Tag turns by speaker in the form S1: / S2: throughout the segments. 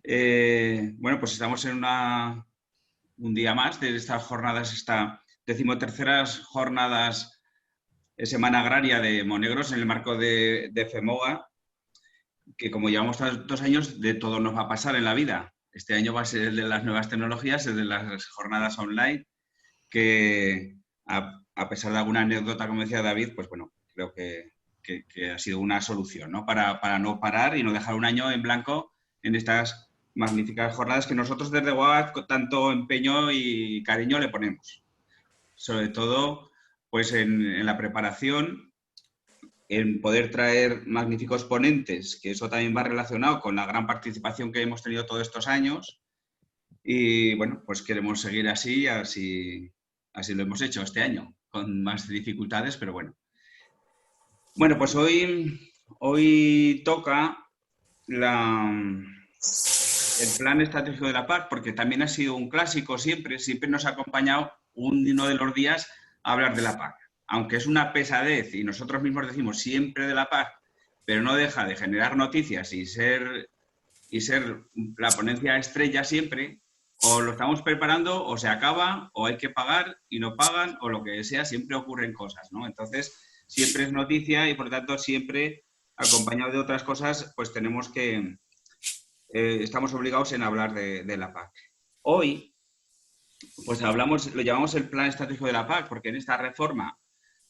S1: Bueno, pues estamos en un día más de estas jornadas, esta 13ª jornadas de Semana Agraria de Monegros en el marco de FEMOGA, que como llevamos 2 años, de todo nos va a pasar en la vida. Este año va a ser el de las nuevas tecnologías, el de las jornadas online, que a pesar de alguna anécdota, como decía David, pues bueno, creo que ha sido una solución, ¿no? Para no parar y no dejar un año en blanco en estas magníficas jornadas que nosotros desde UAG tanto empeño y cariño le ponemos. Sobre todo, pues en la preparación, en poder traer magníficos ponentes, que eso también va relacionado con la gran participación que hemos tenido todos estos años. Y bueno, pues queremos seguir así lo hemos hecho este año, con más dificultades, pero bueno. Bueno, pues hoy toca el plan estratégico de la PAC, porque también ha sido un clásico siempre nos ha acompañado uno de los días a hablar de la PAC. Aunque es una pesadez y nosotros mismos decimos siempre de la PAC, pero no deja de generar noticias y ser la ponencia estrella siempre. O lo estamos preparando, o se acaba, o hay que pagar y no pagan, o lo que sea, siempre ocurren cosas, ¿no? Entonces, siempre es noticia y, por lo tanto, siempre, acompañado de otras cosas, pues tenemos estamos obligados en hablar de la PAC. Hoy, pues lo llamamos el Plan Estratégico de la PAC, porque en esta reforma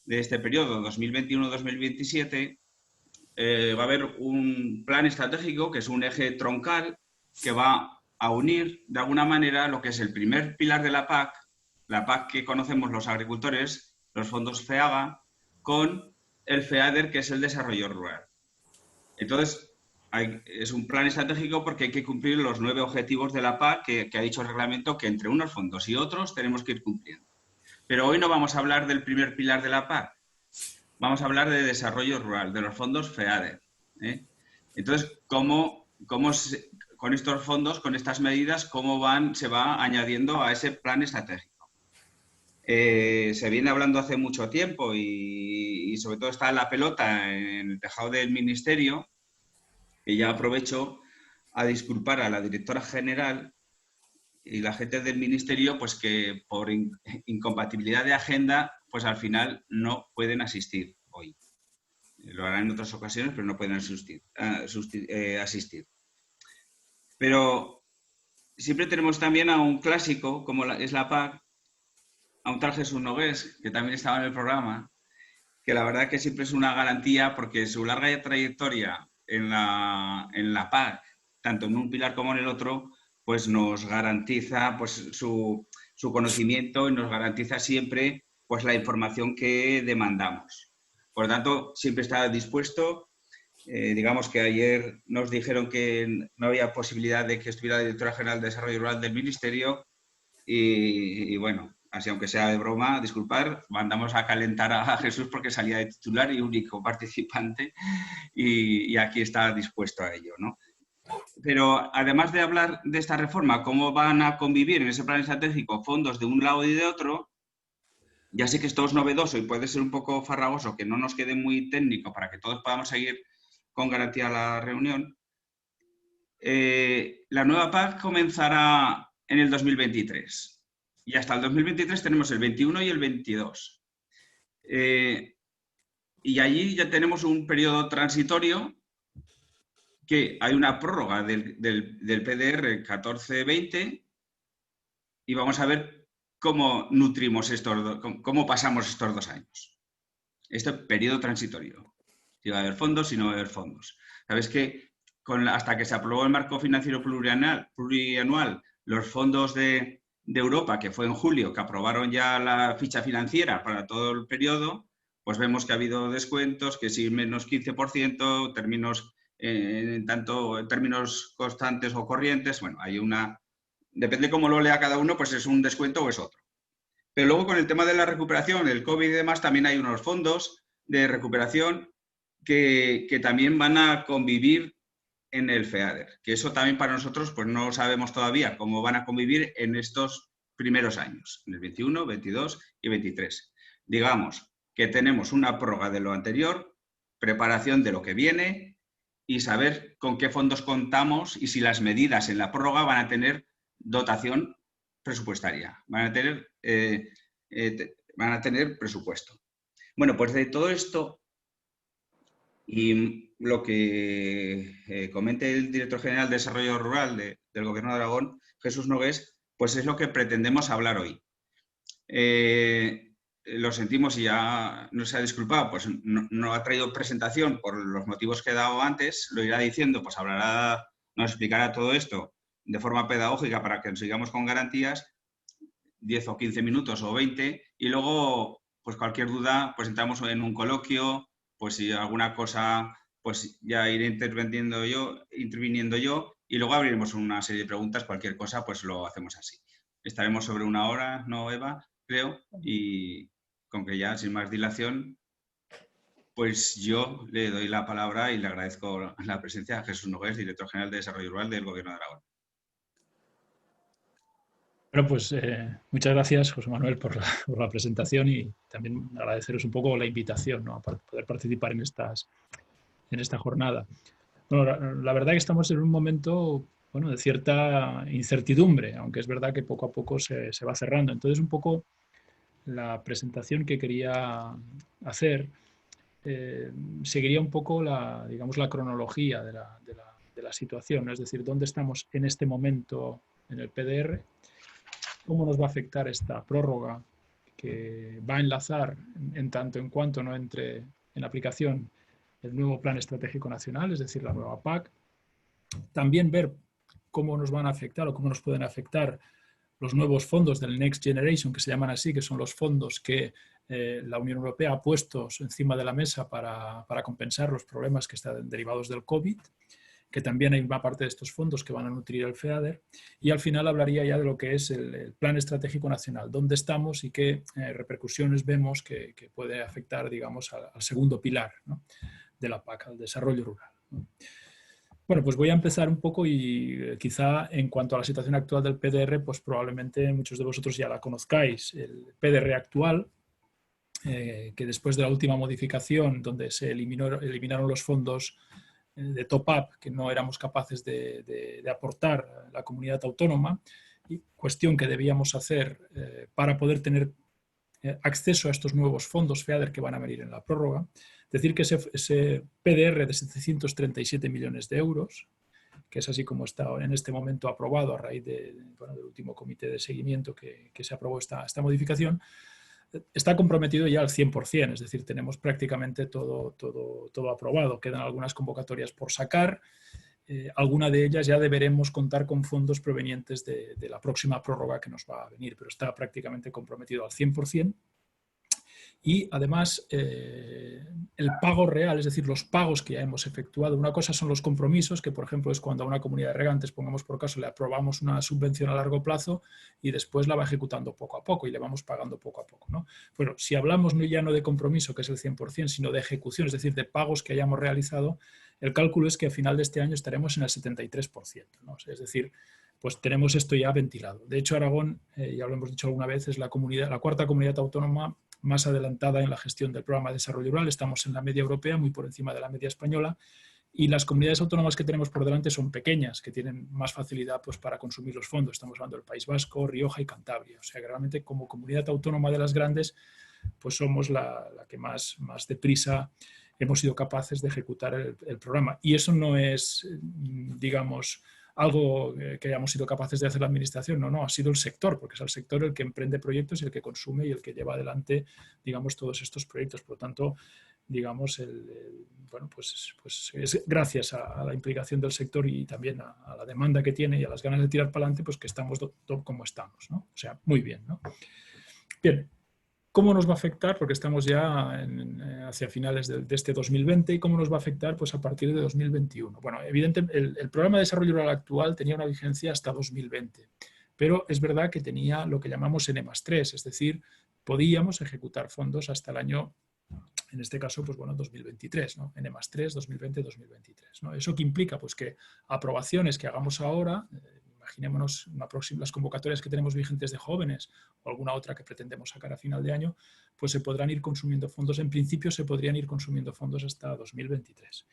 S1: de este periodo 2021-2027 va a haber un plan estratégico que es un eje troncal que va a unir de alguna manera lo que es el primer pilar de la PAC que conocemos los agricultores, los fondos FEAGA, con el FEADER, que es el desarrollo rural. Entonces, es un plan estratégico porque hay que cumplir los 9 objetivos de la PAC que ha dicho el reglamento que entre unos fondos y otros tenemos que ir cumpliendo. Pero hoy no vamos a hablar del primer pilar de la PAC, vamos a hablar de desarrollo rural, de los fondos FEADER. Entonces, con estos fondos, con estas medidas, cómo se va añadiendo a ese plan estratégico? Se viene hablando hace mucho tiempo y sobre todo está la pelota en el tejado del Ministerio, y ya aprovecho a disculpar a la directora general y la gente del Ministerio, pues que por incompatibilidad de agenda, pues al final no pueden asistir hoy. Lo harán en otras ocasiones, pero no pueden asistir. Pero siempre tenemos también a un clásico, como es la PAC, a un tal Jesús Nogués, que también estaba en el programa, que la verdad que siempre es una garantía porque su larga trayectoria en la PAC, tanto en un pilar como en el otro, pues nos garantiza pues, su conocimiento y nos garantiza siempre pues, la información que demandamos. Por lo tanto, siempre está dispuesto. Digamos que ayer nos dijeron que no había posibilidad de que estuviera la directora general de Desarrollo Rural del Ministerio y bueno, así aunque sea de broma, disculpar, mandamos a calentar a Jesús porque salía de titular y único participante y aquí está dispuesto a ello, ¿no? Pero además de hablar de esta reforma, cómo van a convivir en ese plan estratégico fondos de un lado y de otro, ya sé que esto es novedoso y puede ser un poco farragoso, que no nos quede muy técnico para que todos podamos seguir con garantía la reunión. La nueva PAC comenzará en el 2023 y hasta el 2023 tenemos el 21 y el 22. Y allí ya tenemos un periodo transitorio que hay una prórroga del PDR 14-20 y vamos a ver cómo nutrimos cómo pasamos estos 2 años. Este periodo transitorio. Si va a haber fondos, si no va a haber fondos. Sabes que hasta que se aprobó el marco financiero plurianual, los fondos de Europa, que fue en julio, que aprobaron ya la ficha financiera para todo el periodo, pues vemos que ha habido descuentos, que sí, menos 15%, tanto en términos constantes o corrientes, bueno, depende cómo lo lea cada uno, pues es un descuento o es otro. Pero luego con el tema de la recuperación, el COVID y demás, también hay unos fondos de recuperación que también van a convivir en el FEADER, que eso también para nosotros pues no sabemos todavía cómo van a convivir en estos primeros años, en el 21, 22 y 23. Digamos que tenemos una prórroga de lo anterior, preparación de lo que viene y saber con qué fondos contamos y si las medidas en la prórroga van a tener dotación presupuestaria, van a tener presupuesto. Bueno, pues de todo esto y lo que comente el director general de Desarrollo Rural del Gobierno de Aragón, Jesús Nogués, pues es lo que pretendemos hablar hoy. Lo sentimos y ya no se ha disculpado, pues no ha traído presentación por los motivos que he dado antes, lo irá diciendo, pues nos explicará todo esto de forma pedagógica para que nos sigamos con garantías, 10 o 15 minutos o 20, y luego, pues cualquier duda, pues entramos en un coloquio, pues si alguna cosa, pues ya iré interviniendo yo, y luego abriremos una serie de preguntas, cualquier cosa, pues lo hacemos así. Estaremos sobre 1 hora, ¿no, Eva? Creo, y con que ya, sin más dilación, pues yo le doy la palabra y le agradezco la presencia a Jesús Nogués, director general de Desarrollo Rural del Gobierno de Aragón.
S2: Bueno, pues muchas gracias, José Manuel, por la presentación y también agradeceros un poco la invitación, ¿no?, a poder participar en esta jornada. Bueno, la verdad que estamos en un momento, bueno, de cierta incertidumbre, aunque es verdad que poco a poco se va cerrando. Entonces, un poco la presentación que quería hacer seguiría un poco digamos, la cronología de la situación, ¿no? Es decir, dónde estamos en este momento en el PDR, cómo nos va a afectar esta prórroga que va a enlazar en tanto en cuanto no entre en aplicación el nuevo Plan Estratégico Nacional, es decir, la nueva PAC. También ver cómo nos van a afectar o cómo nos pueden afectar los nuevos fondos del Next Generation, que se llaman así, que son los fondos que la Unión Europea ha puesto encima de la mesa para compensar los problemas que están derivados del COVID, que también hay una parte de estos fondos que van a nutrir el FEADER, y al final hablaría ya de lo que es el Plan Estratégico Nacional, dónde estamos y qué repercusiones vemos que puede afectar, digamos, al segundo pilar, ¿no?, de la PAC, al desarrollo rural, ¿no? Bueno, pues voy a empezar un poco y quizá en cuanto a la situación actual del PDR, pues probablemente muchos de vosotros ya la conozcáis. El PDR actual, que después de la última modificación, donde se eliminaron los fondos de top-up que no éramos capaces de aportar a la comunidad autónoma, y cuestión que debíamos hacer para poder tener acceso a estos nuevos fondos FEADER que van a venir en la prórroga. Decir que ese PDR de 737 millones de euros, que es así como está en este momento aprobado a raíz del último comité de seguimiento que se aprobó esta modificación, está comprometido ya al 100%, es decir, tenemos prácticamente todo aprobado. Quedan algunas convocatorias por sacar, alguna de ellas ya deberemos contar con fondos provenientes de la próxima prórroga que nos va a venir, pero está prácticamente comprometido al 100%. Y además el pago real, es decir, los pagos que ya hemos efectuado. Una cosa son los compromisos, que por ejemplo es cuando a una comunidad de regantes, pongamos por caso, le aprobamos una subvención a largo plazo y después la va ejecutando poco a poco y le vamos pagando poco a poco, ¿no? Bueno, si hablamos ya no de compromiso, que es el 100%, sino de ejecución, es decir, de pagos que hayamos realizado, el cálculo es que a final de este año estaremos en el 73%, ¿no? Es decir, pues tenemos esto ya ventilado. De hecho, Aragón, ya lo hemos dicho alguna vez, es la cuarta comunidad autónoma más adelantada en la gestión del programa de desarrollo rural. Estamos en la media europea, muy por encima de la media española, y las comunidades autónomas que tenemos por delante son pequeñas, que tienen más facilidad pues, para consumir los fondos. Estamos hablando del País Vasco, Rioja y Cantabria. O sea que realmente como comunidad autónoma de las grandes, pues somos la que más deprisa hemos sido capaces de ejecutar el programa. Y eso no es, digamos, algo que hayamos sido capaces de hacer la administración, no, ha sido el sector, porque es el sector el que emprende proyectos y el que consume y el que lleva adelante, digamos, todos estos proyectos. Por lo tanto, digamos, pues es gracias a la implicación del sector y también a la demanda que tiene y a las ganas de tirar para adelante, pues que estamos como estamos, ¿no? O sea, muy bien, ¿no? Bien. ¿Cómo nos va a afectar? Porque estamos ya hacia finales de este 2020 y cómo nos va a afectar pues, a partir de 2021. Bueno, evidentemente el programa de desarrollo rural actual tenía una vigencia hasta 2020, pero es verdad que tenía lo que llamamos N+3, es decir, podíamos ejecutar fondos hasta el año, en este caso, pues bueno, 2023, ¿no? N+3, 2020, 2023, ¿no? ¿Eso qué implica? Pues que aprobaciones que hagamos ahora, imaginémonos las convocatorias que tenemos vigentes de jóvenes o alguna otra que pretendemos sacar a final de año, pues se podrán ir consumiendo fondos. En principio se podrían ir consumiendo fondos hasta 2023.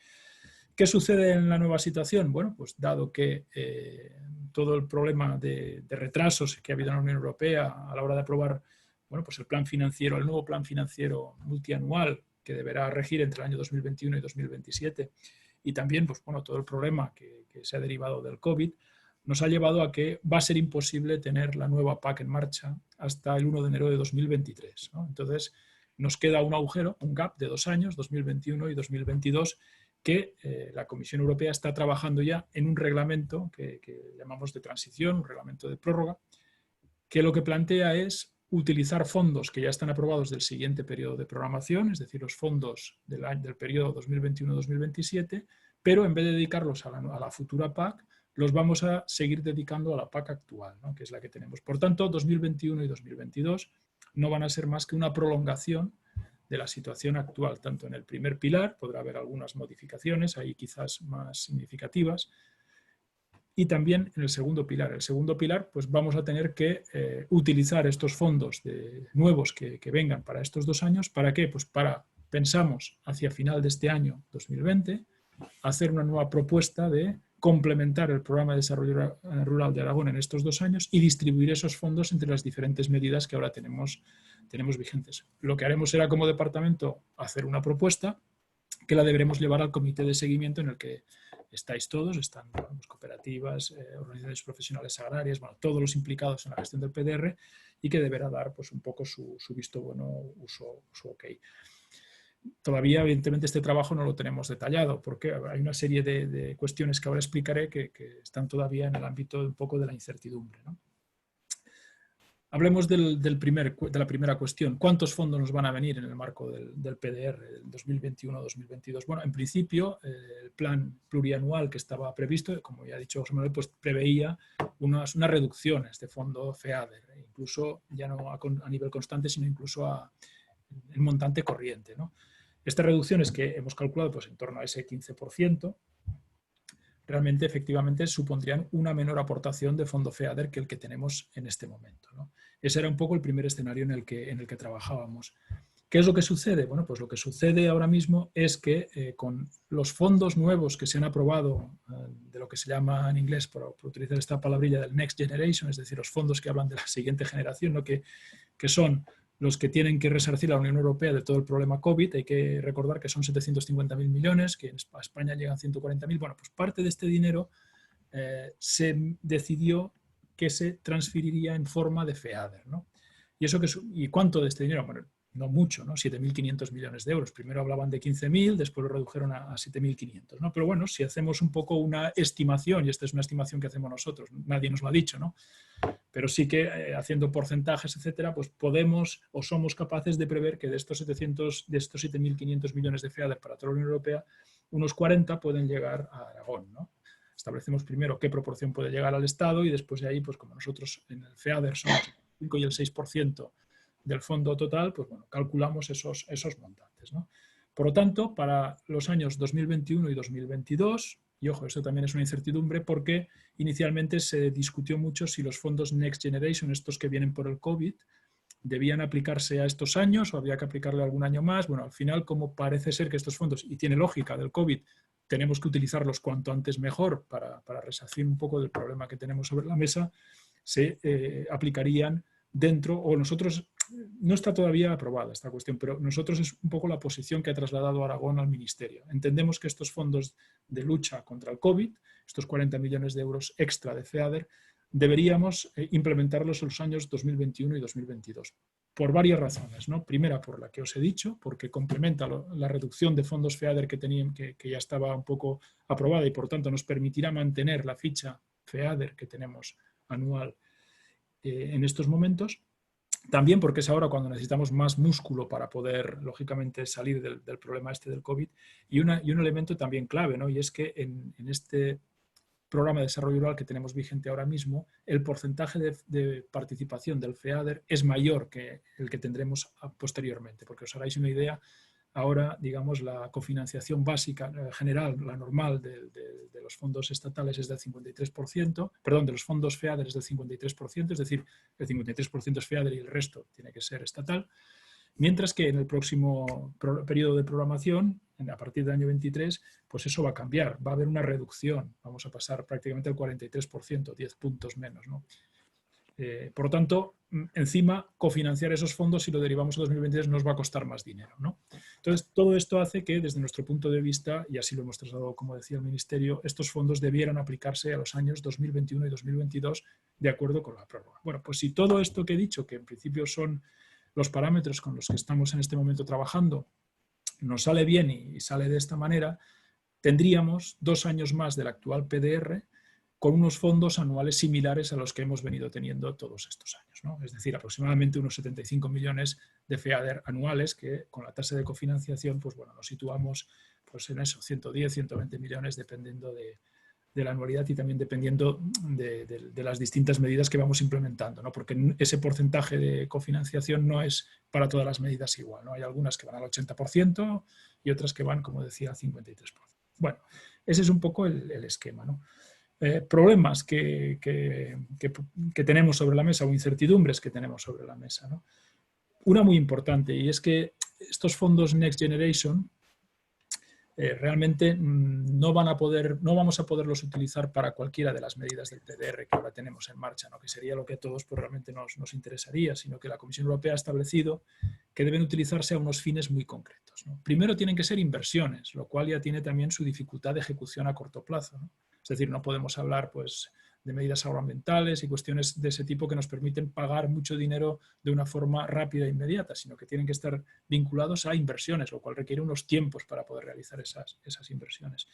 S2: ¿Qué sucede en la nueva situación? Bueno, pues dado que todo el problema de retrasos que ha habido en la Unión Europea a la hora de aprobar, bueno, pues el plan financiero, el nuevo plan financiero multianual que deberá regir entre el año 2021 y 2027, y también, pues bueno, todo el problema que se ha derivado del COVID, nos ha llevado a que va a ser imposible tener la nueva PAC en marcha hasta el 1 de enero de 2023, ¿no? Entonces, nos queda un agujero, un gap de 2 años, 2021 y 2022, que la Comisión Europea está trabajando ya en un reglamento que llamamos de transición, un reglamento de prórroga, que lo que plantea es utilizar fondos que ya están aprobados del siguiente periodo de programación, es decir, los fondos del periodo 2021-2027, pero en vez de dedicarlos a la futura PAC, los vamos a seguir dedicando a la PAC actual, ¿no? Que es la que tenemos. Por tanto, 2021 y 2022 no van a ser más que una prolongación de la situación actual, tanto en el primer pilar, podrá haber algunas modificaciones, ahí quizás más significativas, y también en el segundo pilar. El segundo pilar, pues vamos a tener que utilizar estos fondos nuevos que vengan para estos 2 años. ¿Para qué? Pues pensamos hacia final de este año 2020, hacer una nueva propuesta de complementar el programa de desarrollo rural de Aragón en estos 2 años y distribuir esos fondos entre las diferentes medidas que ahora tenemos vigentes. Lo que haremos será, como departamento, hacer una propuesta que la deberemos llevar al comité de seguimiento en el que estáis todos, están las cooperativas, organizaciones profesionales agrarias, bueno, todos los implicados en la gestión del PDR, y que deberá dar pues un poco su visto bueno, su ok. Todavía, evidentemente, este trabajo no lo tenemos detallado porque hay una serie de cuestiones que ahora explicaré que están todavía en el ámbito un poco de la incertidumbre, ¿no? Hablemos de la primera cuestión. ¿Cuántos fondos nos van a venir en el marco del PDR del 2021-2022? Bueno, en principio, el plan plurianual que estaba previsto, como ya ha dicho José Manuel, pues preveía unas reducciones de fondo FEADER, incluso ya no a nivel constante, sino incluso en montante corriente, ¿no? Estas reducciones que hemos calculado pues, en torno a ese 15%, realmente efectivamente supondrían una menor aportación de fondo FEADER que el que tenemos en este momento, ¿no? Ese era un poco el primer escenario en el que trabajábamos. ¿Qué es lo que sucede? Bueno, pues lo que sucede ahora mismo es que con los fondos nuevos que se han aprobado, de lo que se llama en inglés, por utilizar esta palabrilla del Next Generation, es decir, los fondos que hablan de la siguiente generación, ¿no? que son los que tienen que resarcir a la Unión Europea de todo el problema COVID. Hay que recordar que son 750.000 millones, que a España llegan 140.000. Bueno, pues parte de este dinero se decidió que se transferiría en forma de FEADER, ¿no? ¿Y cuánto de este dinero? Bueno, no mucho, ¿no? 7.500 millones de euros. Primero hablaban de 15.000, después lo redujeron a 7.500, ¿no? Pero bueno, si hacemos un poco una estimación, y esta es una estimación que hacemos nosotros, nadie nos lo ha dicho, ¿no? Pero sí que haciendo porcentajes, etcétera, pues podemos o somos capaces de prever que de estos 7.500 millones de FEADER para toda la Unión Europea, unos 40 pueden llegar a Aragón, ¿no? Establecemos primero qué proporción puede llegar al Estado y después de ahí, pues como nosotros en el FEADER somos el 5 y el 6% del fondo total, pues bueno, calculamos esos montantes, ¿no? Por lo tanto, para los años 2021 y 2022, y ojo, esto también es una incertidumbre porque inicialmente se discutió mucho si los fondos Next Generation, estos que vienen por el COVID, debían aplicarse a estos años o había que aplicarle algún año más. Bueno, al final, como parece ser que estos fondos, y tiene lógica del COVID, tenemos que utilizarlos cuanto antes mejor para resarcir un poco del problema que tenemos sobre la mesa, se aplicarían dentro, o nosotros, no está todavía aprobada esta cuestión, pero nosotros es un poco la posición que ha trasladado Aragón al Ministerio. Entendemos que estos fondos de lucha contra el COVID, estos 40 millones de euros extra de FEADER, deberíamos implementarlos en los años 2021 y 2022. Por varias razones, ¿no? Primera, por la que os he dicho, porque complementa la reducción de fondos FEADER que ya estaba un poco aprobada y por tanto nos permitirá mantener la ficha FEADER que tenemos anual en estos momentos. También porque es ahora cuando necesitamos más músculo para poder, lógicamente, salir del problema este del COVID. Y un elemento también clave, ¿no? Y es que en este programa de desarrollo rural que tenemos vigente ahora mismo, el porcentaje de participación del FEADER es mayor que el que tendremos posteriormente. Porque os haráis una idea, ahora, digamos, la cofinanciación básica general, la normal de los fondos estatales es del 53%, perdón, de los fondos FEADER es del 53%, es decir, el 53% es FEADER y el resto tiene que ser estatal. Mientras que en el próximo periodo de programación, a partir del año 23, pues eso va a cambiar, va a haber una reducción, vamos a pasar prácticamente al 43%, 10 puntos menos, ¿no? Por lo tanto, encima, cofinanciar esos fondos, si lo derivamos a 2023, nos va a costar más dinero, ¿no? Entonces, todo esto hace que, desde nuestro punto de vista, y así lo hemos trasladado, como decía el Ministerio, estos fondos debieran aplicarse a los años 2021 y 2022 de acuerdo con la prórroga. Bueno, pues si todo esto que he dicho, que en principio son los parámetros con los que estamos en este momento trabajando, nos sale bien y sale de esta manera, tendríamos 2 años más del actual PDR con unos fondos anuales similares a los que hemos venido teniendo todos estos años, ¿no? Es decir, aproximadamente unos 75 millones de FEADER anuales que con la tasa de cofinanciación, pues bueno, nos situamos pues en eso, 110, 120 millones dependiendo de la anualidad y también dependiendo de las distintas medidas que vamos implementando, ¿no? Porque ese porcentaje de cofinanciación no es para todas las medidas igual, ¿no? Hay algunas que van al 80% y otras que van, como decía, al 53%. Bueno, ese es un poco el esquema, ¿no? Problemas que tenemos sobre la mesa o incertidumbres que tenemos sobre la mesa, ¿no? Una muy importante, y es que estos fondos Next Generation realmente no vamos a poderlos utilizar para cualquiera de las medidas del PDR que ahora tenemos en marcha, ¿no? Que sería lo que a todos pues, realmente nos interesaría, sino que la Comisión Europea ha establecido que deben utilizarse a unos fines muy concretos, ¿no? Primero tienen que ser inversiones, lo cual ya tiene también su dificultad de ejecución a corto plazo, ¿no? Es decir, no podemos hablar pues, de medidas agroambientales y cuestiones de ese tipo que nos permiten pagar mucho dinero de una forma rápida e inmediata, sino que tienen que estar vinculados a inversiones, lo cual requiere unos tiempos para poder realizar esas inversiones.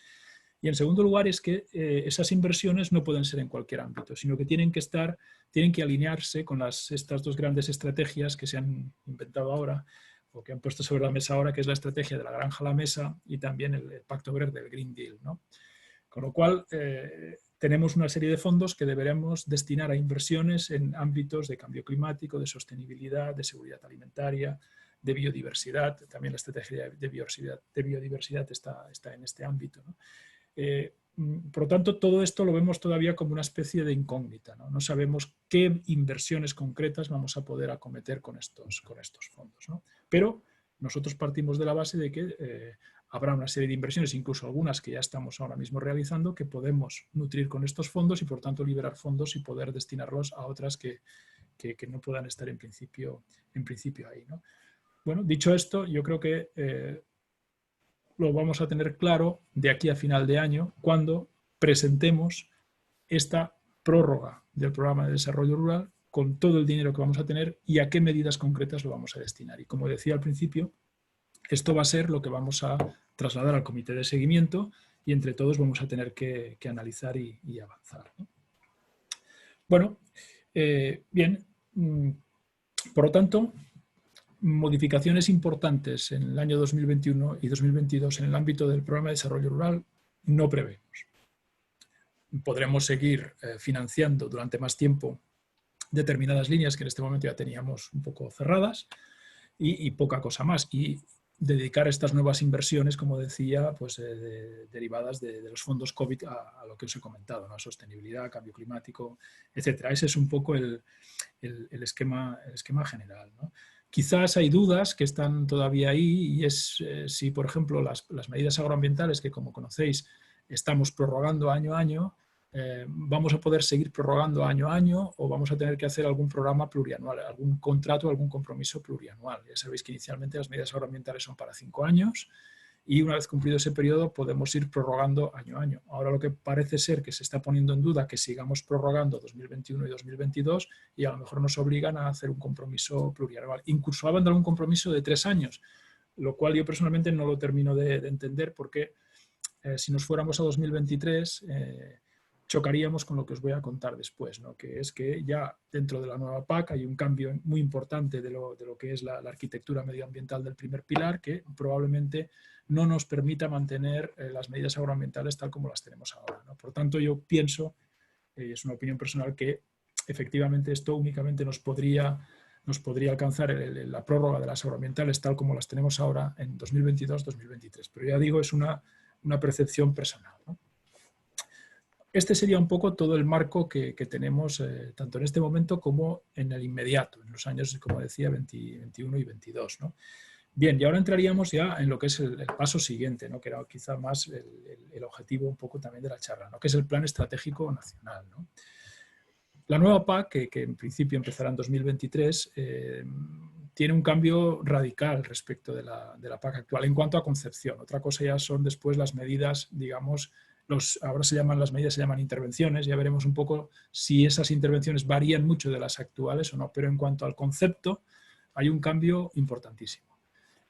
S2: Y en segundo lugar es que esas inversiones no pueden ser en cualquier ámbito, sino que tienen que alinearse con estas dos grandes estrategias que se han inventado ahora o que han puesto sobre la mesa ahora, que es la estrategia de la granja a la mesa y también el Pacto Verde, el Green Deal, ¿no? Con lo cual, tenemos una serie de fondos que deberemos destinar a inversiones en ámbitos de cambio climático, de sostenibilidad, de seguridad alimentaria, de biodiversidad. También la estrategia de biodiversidad está en este ámbito, ¿no? Por lo tanto, todo esto lo vemos todavía como una especie de incógnita, ¿no? No sabemos qué inversiones concretas vamos a poder acometer con estos fondos, ¿no? Pero nosotros partimos de la base de que habrá una serie de inversiones, incluso algunas que ya estamos ahora mismo realizando, que podemos nutrir con estos fondos y por tanto liberar fondos y poder destinarlos a otras que no puedan estar en principio ahí, ¿no? Bueno, dicho esto, yo creo que lo vamos a tener claro de aquí a final de año cuando presentemos esta prórroga del programa de desarrollo rural con todo el dinero que vamos a tener y a qué medidas concretas lo vamos a destinar. Y como decía al principio, esto va a ser lo que vamos a trasladar al comité de seguimiento y entre todos vamos a tener que analizar y avanzar, ¿no? Bueno, bien, por lo tanto, modificaciones importantes en el año 2021 y 2022 en el ámbito del programa de desarrollo rural no prevemos. Podremos seguir financiando durante más tiempo determinadas líneas que en este momento ya teníamos un poco cerradas y poca cosa más. Y dedicar estas nuevas inversiones, como decía, pues, derivadas de los fondos COVID a lo que os he comentado, ¿no? Sostenibilidad, cambio climático, etcétera. Ese es un poco el esquema general, ¿no? Quizás hay dudas que están todavía ahí y es si, por ejemplo, las medidas agroambientales que, como conocéis, estamos prorrogando año a año, vamos a poder seguir prorrogando año a año o vamos a tener que hacer algún programa plurianual, algún contrato, algún compromiso plurianual. Ya sabéis que inicialmente las medidas agroambientales son para 5 años y una vez cumplido ese periodo podemos ir prorrogando año a año. Ahora lo que parece ser que se está poniendo en duda que sigamos prorrogando 2021 y 2022 y a lo mejor nos obligan a hacer un compromiso plurianual. Incluso hablan de algún compromiso de 3 años, lo cual yo personalmente no lo termino de entender porque si nos fuéramos a 2023 chocaríamos con lo que os voy a contar después, ¿no? Que es que ya dentro de la nueva PAC hay un cambio muy importante de lo que es la arquitectura medioambiental del primer pilar que probablemente no nos permita mantener las medidas agroambientales tal como las tenemos ahora, ¿no? Por tanto, yo pienso, es una opinión personal, que efectivamente esto únicamente nos podría alcanzar la prórroga de las agroambientales tal como las tenemos ahora en 2022-2023. Pero ya digo, es una percepción personal, ¿no? Este sería un poco todo el marco que tenemos tanto en este momento como en el inmediato, en los años, como decía, 21 y 22, ¿no? Bien, y ahora entraríamos ya en lo que es el paso siguiente, ¿no? Que era quizá más el objetivo un poco también de la charla, ¿no? Que es el Plan Estratégico Nacional, ¿no? La nueva PAC, que en principio empezará en 2023, tiene un cambio radical respecto de la PAC actual en cuanto a concepción. Otra cosa ya son después las medidas, digamos, ahora las medidas se llaman intervenciones, ya veremos un poco si esas intervenciones varían mucho de las actuales o no, pero en cuanto al concepto hay un cambio importantísimo.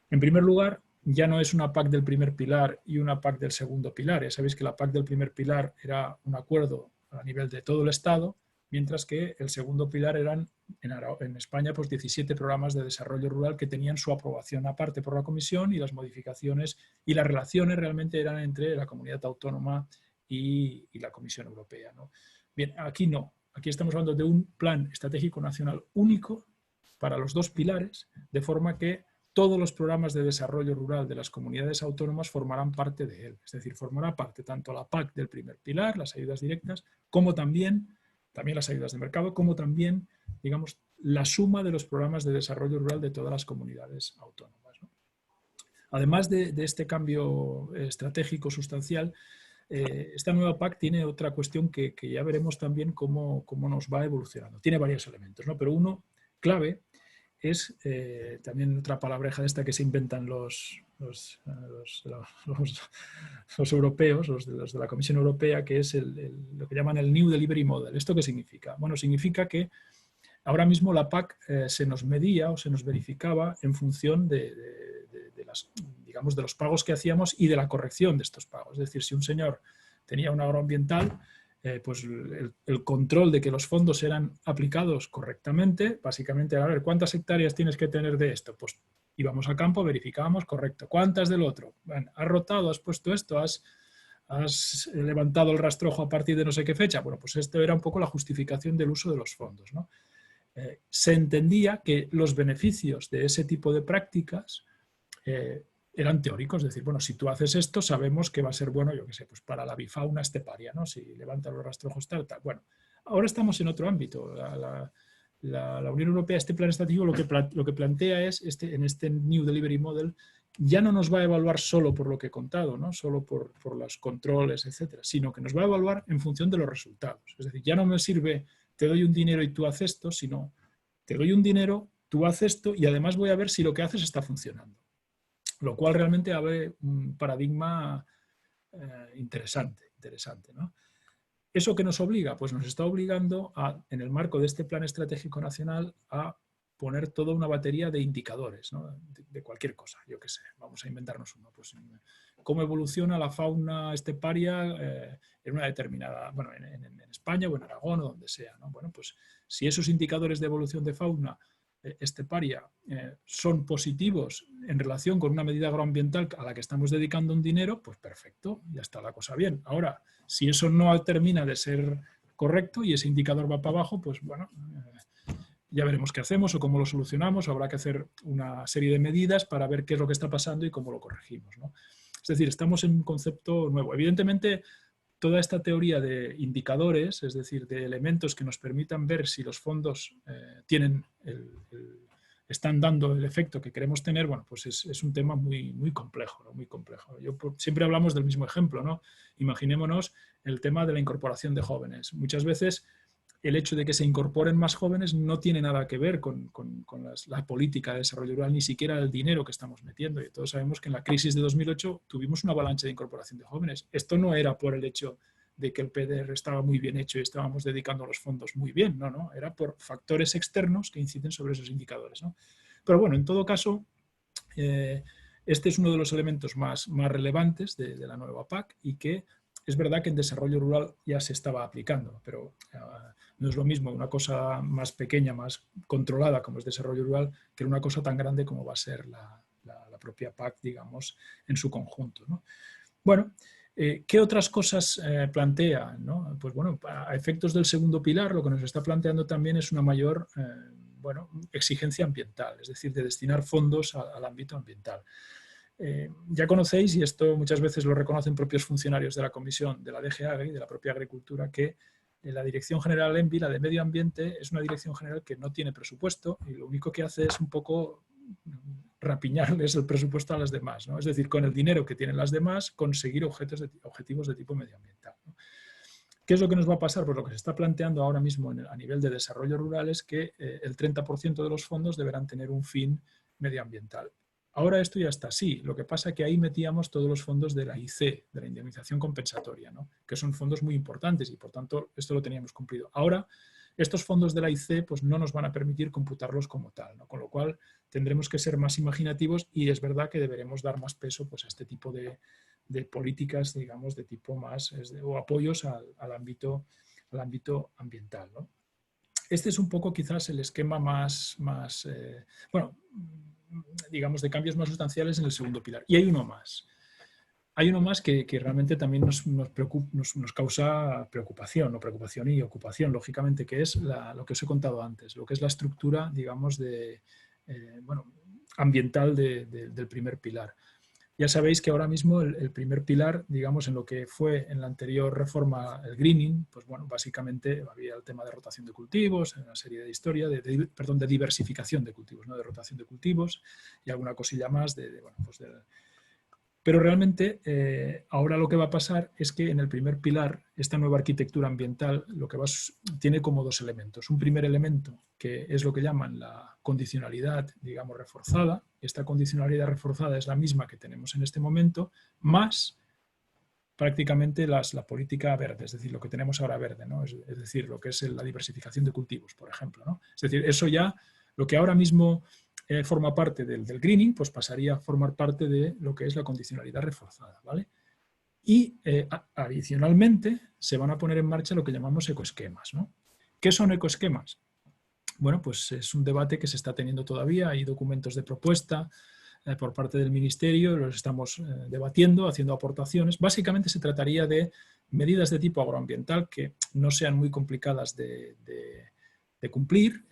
S2: En primer lugar, ya no es una PAC del primer pilar y una PAC del segundo pilar. Ya sabéis que la PAC del primer pilar era un acuerdo a nivel de todo el Estado, mientras que el segundo pilar eran en España pues 17 programas de desarrollo rural que tenían su aprobación aparte por la Comisión, y las modificaciones y las relaciones realmente eran entre la comunidad autónoma y la Comisión Europea, ¿no? Bien, aquí no. Aquí estamos hablando de un plan estratégico nacional único para los dos pilares, de forma que todos los programas de desarrollo rural de las comunidades autónomas formarán parte de él. Es decir, formará parte tanto la PAC del primer pilar, las ayudas directas, como también las ayudas de mercado, como también, digamos, la suma de los programas de desarrollo rural de todas las comunidades autónomas, ¿no? Además de este cambio estratégico sustancial, esta nueva PAC tiene otra cuestión que ya veremos también cómo nos va evolucionando. Tiene varios elementos, ¿no? Pero uno clave es también otra palabreja de esta que se inventan los europeos, los de la Comisión Europea, que es lo que llaman el New Delivery Model. ¿Esto qué significa? Bueno, significa que ahora mismo la PAC se nos medía o se nos verificaba en función de los pagos que hacíamos y de la corrección de estos pagos. Es decir, si un señor tenía un agroambiental, pues el control de que los fondos eran aplicados correctamente, básicamente, a ver, ¿cuántas hectáreas tienes que tener de esto? Pues íbamos a campo, verificábamos, correcto. ¿Cuántas del otro? Bueno, ¿has rotado, has puesto esto, has levantado el rastrojo a partir de no sé qué fecha? Bueno, pues esto era un poco la justificación del uso de los fondos, ¿no? Se entendía que los beneficios de ese tipo de prácticas eran teóricos, es decir, bueno, si tú haces esto, sabemos que va a ser bueno, yo qué sé, pues para la bifauna esteparia, ¿no? Si levanta los rastrojos tal. Bueno, ahora estamos en otro ámbito. La Unión Europea, este plan estratégico, lo que plantea es, en este New Delivery Model, ya no nos va a evaluar solo por lo que he contado, ¿no? Solo por los controles, etcétera, sino que nos va a evaluar en función de los resultados. Es decir, ya no me sirve, te doy un dinero y tú haces esto, sino te doy un dinero, tú haces esto y además voy a ver si lo que haces está funcionando. Lo cual realmente abre un paradigma interesante, ¿no? ¿Eso qué nos obliga? Pues nos está obligando en el marco de este Plan Estratégico Nacional, a poner toda una batería de indicadores, ¿no? De cualquier cosa, yo qué sé, vamos a inventarnos uno. Pues, ¿cómo evoluciona la fauna esteparia en una determinada, bueno, en España o en Aragón o donde sea, ¿no? Bueno, pues si esos indicadores de evolución de fauna esteparia son positivos en relación con una medida agroambiental a la que estamos dedicando un dinero, pues perfecto, ya está la cosa bien. Ahora, si eso no termina de ser correcto y ese indicador va para abajo, pues bueno, ya veremos qué hacemos o cómo lo solucionamos. Habrá que hacer una serie de medidas para ver qué es lo que está pasando y cómo lo corregimos, ¿no? Es decir, estamos en un concepto nuevo. Evidentemente, toda esta teoría de indicadores, es decir, de elementos que nos permitan ver si los fondos están dando el efecto que queremos tener, bueno, pues es un tema muy complejo, ¿no? Muy complejo. Siempre hablamos del mismo ejemplo, ¿no? Imaginémonos el tema de la incorporación de jóvenes. Muchas veces el hecho de que se incorporen más jóvenes no tiene nada que ver con la política de desarrollo rural, ni siquiera el dinero que estamos metiendo. Y todos sabemos que en la crisis de 2008 tuvimos una avalancha de incorporación de jóvenes. Esto no era por el hecho de que el PDR estaba muy bien hecho y estábamos dedicando los fondos muy bien, no, era por factores externos que inciden sobre esos indicadores, ¿no? Pero bueno, en todo caso, este es uno de los elementos más relevantes de la nueva PAC, y que es verdad que en desarrollo rural ya se estaba aplicando, pero no es lo mismo una cosa más pequeña, más controlada como es desarrollo rural, que una cosa tan grande como va a ser la propia PAC, digamos, en su conjunto, ¿no? Bueno, ¿qué otras cosas plantea, ¿no? Pues bueno, a efectos del segundo pilar, lo que nos está planteando también es una mayor exigencia ambiental, es decir, de destinar fondos al ámbito ambiental. Ya conocéis, y esto muchas veces lo reconocen propios funcionarios de la Comisión de la DG Agri, de la propia Agricultura, que la Dirección General ENVI, la de Medio Ambiente, es una dirección general que no tiene presupuesto y lo único que hace es un poco rapiñarles el presupuesto a las demás, ¿no? Es decir, con el dinero que tienen las demás, conseguir objetivos de tipo medioambiental, ¿no? ¿Qué es lo que nos va a pasar? Pues lo que se está planteando ahora mismo a nivel de desarrollo rural es que el 30% de los fondos deberán tener un fin medioambiental. Ahora esto ya está así, lo que pasa es que ahí metíamos todos los fondos de la IC, de la indemnización compensatoria, ¿no? Que son fondos muy importantes y por tanto esto lo teníamos cumplido. Ahora estos fondos de la IC pues, no nos van a permitir computarlos como tal, ¿no? Con lo cual tendremos que ser más imaginativos y es verdad que deberemos dar más peso pues, a este tipo de políticas, digamos, de tipo más, o apoyos al ámbito ambiental, ¿no? Este es un poco quizás el esquema más bueno, digamos, de cambios más sustanciales en el segundo pilar. Y hay uno más. Hay uno más que realmente también nos causa preocupación, o preocupación y ocupación, lógicamente, que es lo que os he contado antes, lo que es la estructura, digamos, bueno, ambiental del primer pilar. Ya sabéis que ahora mismo el primer pilar, digamos, en lo que fue en la anterior reforma el greening, pues bueno, básicamente había el tema de rotación de cultivos, una serie de historia, perdón, de diversificación de cultivos, no de rotación de cultivos y alguna cosilla más bueno, pues pero realmente ahora lo que va a pasar es que en el primer pilar, esta nueva arquitectura ambiental, lo que tiene como dos elementos. Un primer elemento, que es lo que llaman la condicionalidad, digamos, reforzada. Esta condicionalidad reforzada es la misma que tenemos en este momento, más prácticamente la política verde, es decir, lo que tenemos ahora verde, ¿no? Es decir, lo que es la diversificación de cultivos, por ejemplo, ¿no? Es decir, eso ya, lo que ahora mismo forma parte del greening, pues pasaría a formar parte de lo que es la condicionalidad reforzada, ¿vale? Y adicionalmente se van a poner en marcha lo que llamamos ecoesquemas, ¿no? ¿Qué son ecoesquemas? Bueno, pues es un debate que se está teniendo todavía, hay documentos de propuesta por parte del Ministerio, los estamos debatiendo, haciendo aportaciones. Básicamente se trataría de medidas de tipo agroambiental que no sean muy complicadas de cumplir,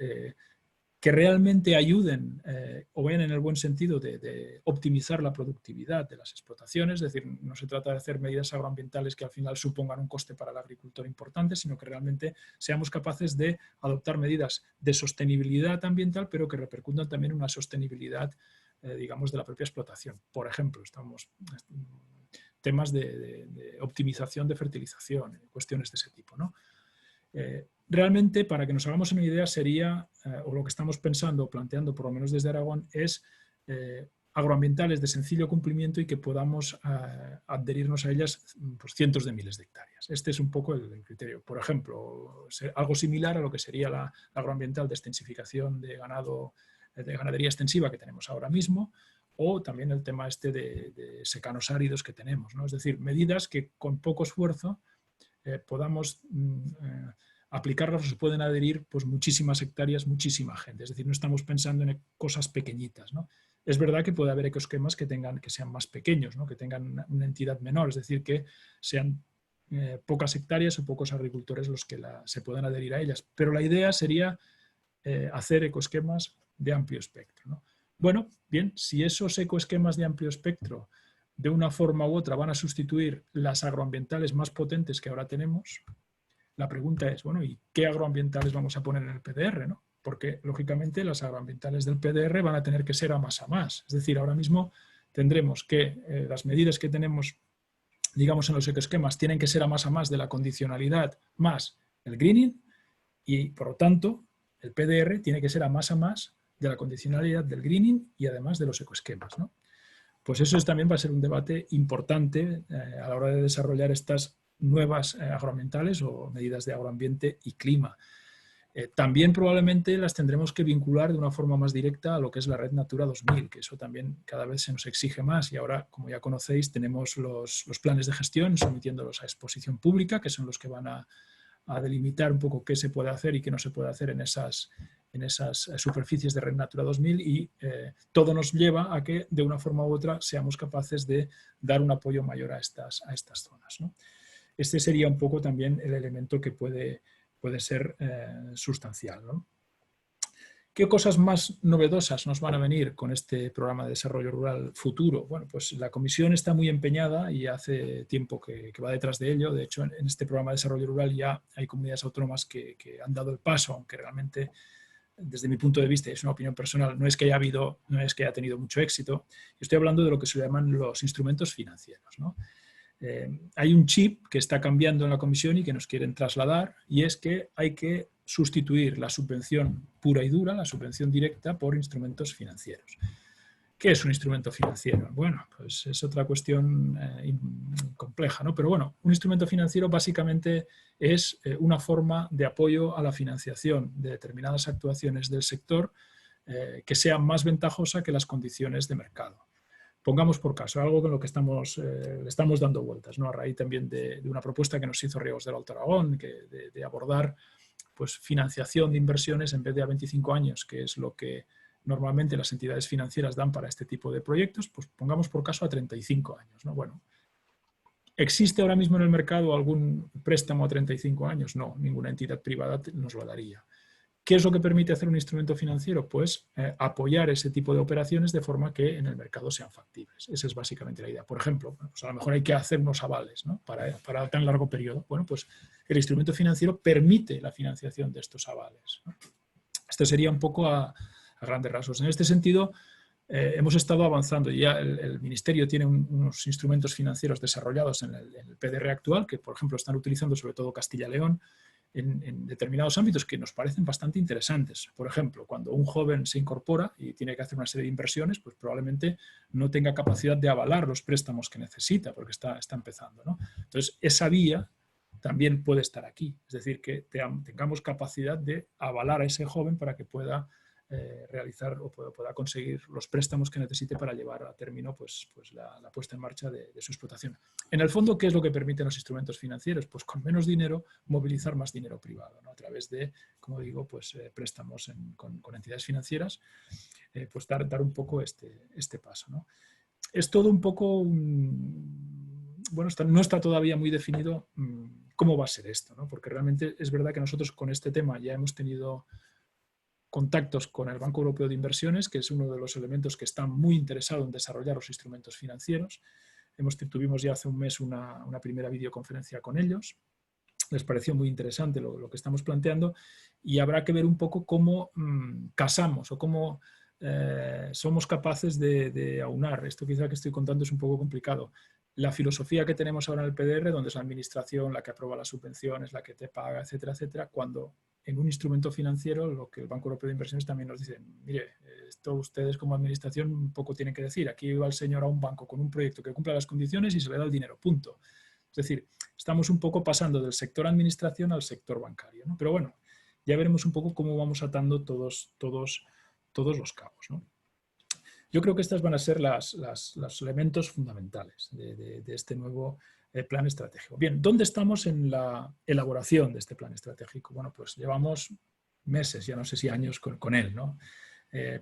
S2: que realmente ayuden o vayan en el buen sentido de optimizar la productividad de las explotaciones, es decir, no se trata de hacer medidas agroambientales que al final supongan un coste para el agricultor importante, sino que realmente seamos capaces de adoptar medidas de sostenibilidad ambiental, pero que repercutan también en una sostenibilidad, digamos, de la propia explotación. Por ejemplo, temas de optimización de fertilización, cuestiones de ese tipo, ¿no? Realmente, para que nos hagamos una idea, sería, o lo que estamos pensando o planteando, por lo menos desde Aragón, es agroambientales de sencillo cumplimiento y que podamos adherirnos a ellas pues, cientos de miles de hectáreas. Este es un poco el criterio. Por ejemplo, algo similar a lo que sería la agroambiental de extensificación de ganadería extensiva que tenemos ahora mismo, o también el tema este de secanos áridos que tenemos, ¿no? Es decir, medidas que con poco esfuerzo podamos aplicarlas o se pueden adherir pues, muchísimas hectáreas, muchísima gente. Es decir, no estamos pensando en cosas pequeñitas, ¿no? Es verdad que puede haber ecoesquemas que sean más pequeños, ¿no? Que tengan una entidad menor, es decir, que sean pocas hectáreas o pocos agricultores los que se puedan adherir a ellas. Pero la idea sería hacer ecoesquemas de amplio espectro, ¿no? Bueno, bien, si esos ecoesquemas de amplio espectro de una forma u otra van a sustituir las agroambientales más potentes que ahora tenemos, la pregunta es, bueno, ¿y qué agroambientales vamos a poner en el PDR, ¿no? Porque, lógicamente, las agroambientales del PDR van a tener que ser a más. Es decir, ahora mismo tendremos que las medidas que tenemos, digamos, en los ecoesquemas tienen que ser a más de la condicionalidad más el greening y, por lo tanto, el PDR tiene que ser a más de la condicionalidad del greening y, además, de los ecoesquemas, ¿no? Pues eso también va a ser un debate importante a la hora de desarrollar estas nuevas agroambientales o medidas de agroambiente y clima. También probablemente las tendremos que vincular de una forma más directa a lo que es la Red Natura 2000, que eso también cada vez se nos exige más y ahora, como ya conocéis, tenemos los planes de gestión sometiéndolos a exposición pública, que son los que van a delimitar un poco qué se puede hacer y qué no se puede hacer en esas superficies de Red Natura 2000 y todo nos lleva a que de una forma u otra seamos capaces de dar un apoyo mayor a estas zonas, ¿no? Este sería un poco también el elemento que puede ser sustancial, ¿no? ¿Qué cosas más novedosas nos van a venir con este programa de desarrollo rural futuro? Bueno, pues la Comisión está muy empeñada y hace tiempo que va detrás de ello. De hecho, en este programa de desarrollo rural ya hay comunidades autónomas que han dado el paso, aunque realmente, desde mi punto de vista, y es una opinión personal, no es que haya tenido mucho éxito. Yo estoy hablando de lo que se llaman los instrumentos financieros, ¿no? Hay un chip que está cambiando en la Comisión y que nos quieren trasladar, y es que hay que sustituir la subvención pura y dura, la subvención directa, por instrumentos financieros. ¿Qué es un instrumento financiero? Bueno, pues es otra cuestión compleja, ¿no? Pero bueno, un instrumento financiero básicamente es una forma de apoyo a la financiación de determinadas actuaciones del sector que sea más ventajosa que las condiciones de mercado. Pongamos por caso algo con lo que le estamos dando vueltas, ¿no? A raíz también de una propuesta que nos hizo Riegos del Alto Aragón, de abordar pues, financiación de inversiones en vez de a 25 años, que es lo que normalmente las entidades financieras dan para este tipo de proyectos, pues pongamos por caso a 35 años, ¿no? Bueno, ¿existe ahora mismo en el mercado algún préstamo a 35 años? No, ninguna entidad privada nos lo daría. ¿Qué es lo que permite hacer un instrumento financiero? Pues apoyar ese tipo de operaciones de forma que en el mercado sean factibles. Esa es básicamente la idea. Por ejemplo, pues a lo mejor hay que hacer unos avales, ¿no? para tan largo periodo. Bueno, pues el instrumento financiero permite la financiación de estos avales, ¿no? Esto sería un poco a grandes rasgos. En este sentido, hemos estado avanzando. Ya el Ministerio tiene unos instrumentos financieros desarrollados en el PDR actual, que por ejemplo están utilizando sobre todo Castilla y León, en determinados ámbitos que nos parecen bastante interesantes. Por ejemplo, cuando un joven se incorpora y tiene que hacer una serie de inversiones, pues probablemente no tenga capacidad de avalar los préstamos que necesita porque está empezando, ¿no? Entonces, esa vía también puede estar aquí. Es decir, que tengamos capacidad de avalar a ese joven para que pueda realizar o pueda conseguir los préstamos que necesite para llevar a término pues la puesta en marcha de su explotación. En el fondo, ¿qué es lo que permiten los instrumentos financieros? Pues con menos dinero movilizar más dinero privado, ¿no? A través de, como digo, pues préstamos con entidades financieras, pues dar un poco este paso, ¿no? Es todo un poco, bueno, no está todavía muy definido cómo va a ser esto, ¿no? Porque realmente es verdad que nosotros con este tema ya hemos tenido contactos con el Banco Europeo de Inversiones, que es uno de los elementos que está muy interesado en desarrollar los instrumentos financieros. Tuvimos ya hace un mes una primera videoconferencia con ellos. Les pareció muy interesante lo que estamos planteando y habrá que ver un poco cómo casamos o cómo somos capaces de aunar. Esto quizá que estoy contando es un poco complicado. La filosofía que tenemos ahora en el PDR, donde es la administración la que aprueba las subvenciones, la que te paga, etcétera, etcétera, cuando en un instrumento financiero, lo que el Banco Europeo de Inversiones también nos dice, mire, esto ustedes como administración un poco tienen que decir, aquí va el señor a un banco con un proyecto que cumpla las condiciones y se le da el dinero, punto. Es decir, estamos un poco pasando del sector administración al sector bancario, ¿no? Pero bueno, ya veremos un poco cómo vamos atando todos los cabos, ¿no? Yo creo que estas van a ser los elementos fundamentales de este nuevo plan estratégico. Bien, ¿dónde estamos en la elaboración de este plan estratégico? Bueno, pues llevamos meses, ya no sé si años con él, ¿no?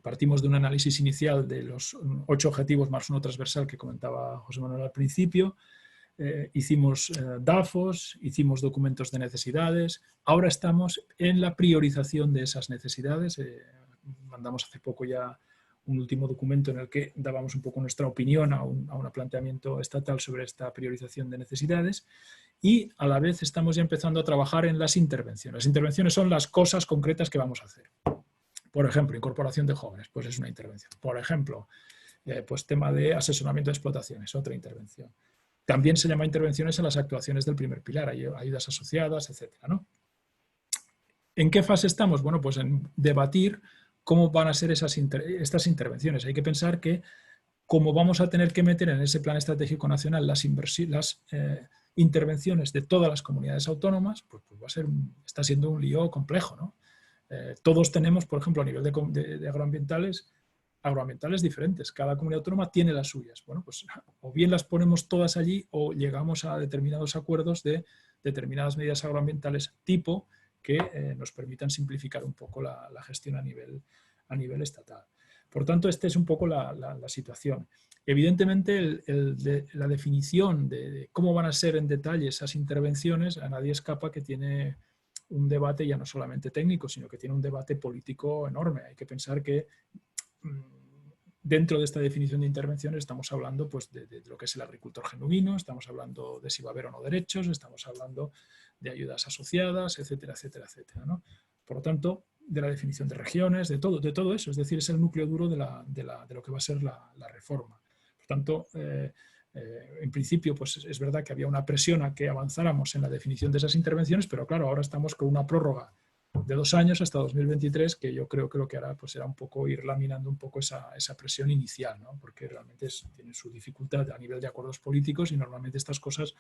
S2: Partimos de un análisis inicial de los 8 objetivos más uno transversal que comentaba José Manuel al principio. Hicimos DAFOs, hicimos documentos de necesidades. Ahora estamos en la priorización de esas necesidades. Mandamos hace poco ya un último documento en el que dábamos un poco nuestra opinión a un planteamiento estatal sobre esta priorización de necesidades y a la vez estamos ya empezando a trabajar en las intervenciones. Las intervenciones son las cosas concretas que vamos a hacer. Por ejemplo, incorporación de jóvenes, pues es una intervención. Por ejemplo, pues tema de asesoramiento de explotaciones, otra intervención. También se llama intervenciones en las actuaciones del primer pilar, ayudas asociadas, etcétera, ¿no? ¿En qué fase estamos? Bueno, pues en debatir cómo van a ser estas intervenciones. Hay que pensar que como vamos a tener que meter en ese plan estratégico nacional las intervenciones de todas las comunidades autónomas, pues está siendo un lío complejo, ¿no? Todos tenemos, por ejemplo, a nivel de agroambientales diferentes. Cada comunidad autónoma tiene las suyas. Bueno, pues o bien las ponemos todas allí o llegamos a determinados acuerdos de determinadas medidas agroambientales tipo que nos permitan simplificar un poco la gestión a nivel estatal. Por tanto, esta es un poco la situación. Evidentemente, la definición de cómo van a ser en detalle esas intervenciones, a nadie escapa que tiene un debate ya no solamente técnico, sino que tiene un debate político enorme. Hay que pensar que dentro de esta definición de intervención estamos hablando pues, de lo que es el agricultor genuino, estamos hablando de si va a haber o no derechos, estamos hablando de ayudas asociadas, etcétera, etcétera, etcétera, ¿no? Por lo tanto, de la definición de regiones, de todo eso, es decir, es el núcleo duro de lo que va a ser la reforma. Por tanto, en principio, pues es verdad que había una presión a que avanzáramos en la definición de esas intervenciones, pero claro, ahora estamos con una prórroga de 2 años hasta 2023, que yo creo que lo que hará pues, será un poco ir laminando un poco esa presión inicial, ¿no? Porque realmente tiene su dificultad a nivel de acuerdos políticos y normalmente estas cosas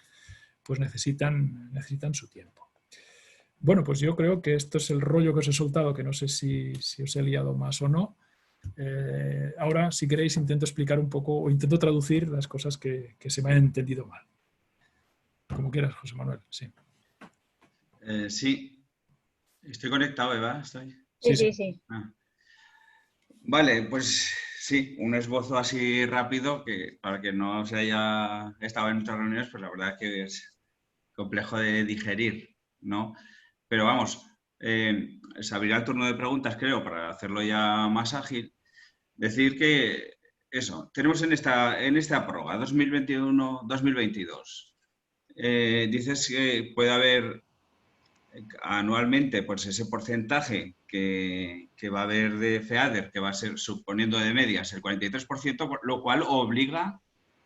S2: pues, necesitan su tiempo. Bueno, pues yo creo que esto es el rollo que os he soltado, que no sé si os he liado más o no. Ahora, si queréis, intento explicar un poco o intento traducir las cosas que se me han entendido mal. Como quieras, José Manuel. Sí.
S1: Sí. Estoy conectado, Eva. ¿Estoy?
S3: Sí.
S1: Ah. Vale, pues sí, un esbozo así rápido que para que no se haya estado en muchas reuniones, pues la verdad es que es complejo de digerir, ¿no? Pero vamos, se abrirá el turno de preguntas, creo, para hacerlo ya más ágil. Decir que eso, tenemos en esta prórroga 2021-2022. Dices que puede haber anualmente pues ese porcentaje que va a haber de FEADER, que va a ser, suponiendo de medias, el 43%, lo cual obliga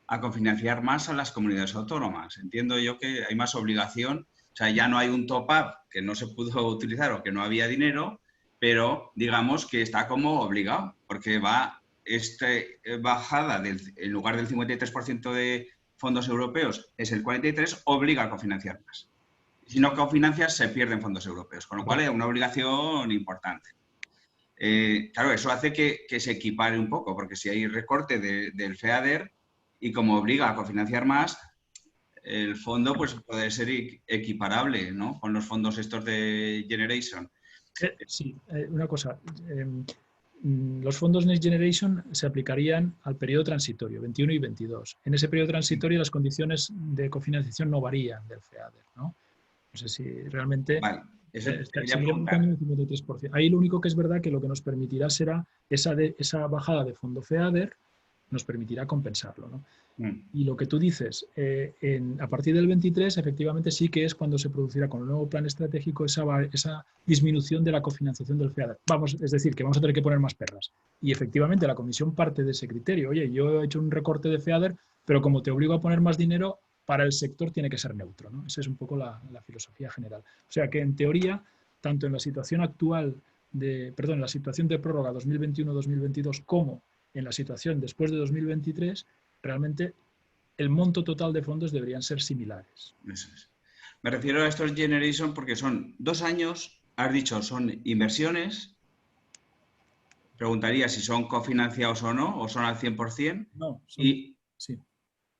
S1: a cofinanciar más a las comunidades autónomas. Entiendo yo que hay más obligación, o sea, ya no hay un top-up que no se pudo utilizar o que no había dinero, pero digamos que está como obligado, porque va esta bajada, en lugar del 53% de fondos europeos, es el 43%, obliga a cofinanciar más. Si no cofinancias, se pierden fondos europeos, con lo cual es una obligación importante. Claro, eso hace que se equipare un poco, porque si hay recorte del FEADER y como obliga a cofinanciar más, el fondo pues, puede ser equiparable, ¿no?, con los fondos estos de Generation.
S2: Sí, una cosa. Los fondos Next Generation se aplicarían al periodo transitorio, 21 y 22. En ese periodo transitorio las condiciones de cofinanciación no varían del FEADER, ¿no? No sé si realmente
S1: vale, eso
S2: seguiremos buscando un 53%. Ahí lo único que es verdad que lo que nos permitirá será esa bajada de fondo FEADER, nos permitirá compensarlo, ¿no? Y lo que tú dices, a partir del 23, efectivamente sí que es cuando se producirá con el nuevo plan estratégico esa disminución de la cofinanciación del FEADER. Es decir, que vamos a tener que poner más perras. Y efectivamente la Comisión parte de ese criterio. Oye, yo he hecho un recorte de FEADER, pero como te obligo a poner más dinero, para el sector tiene que ser neutro, ¿no? Esa es un poco la filosofía general. O sea que en teoría, tanto en la situación actual en la situación de prórroga 2021-2022 como en la situación después de 2023, realmente el monto total de fondos deberían ser similares.
S1: Eso es. Me refiero a estos Generation porque son 2 años, has dicho, son inversiones. Preguntaría si son cofinanciados o no, o son al 100%.
S2: No,
S1: sí.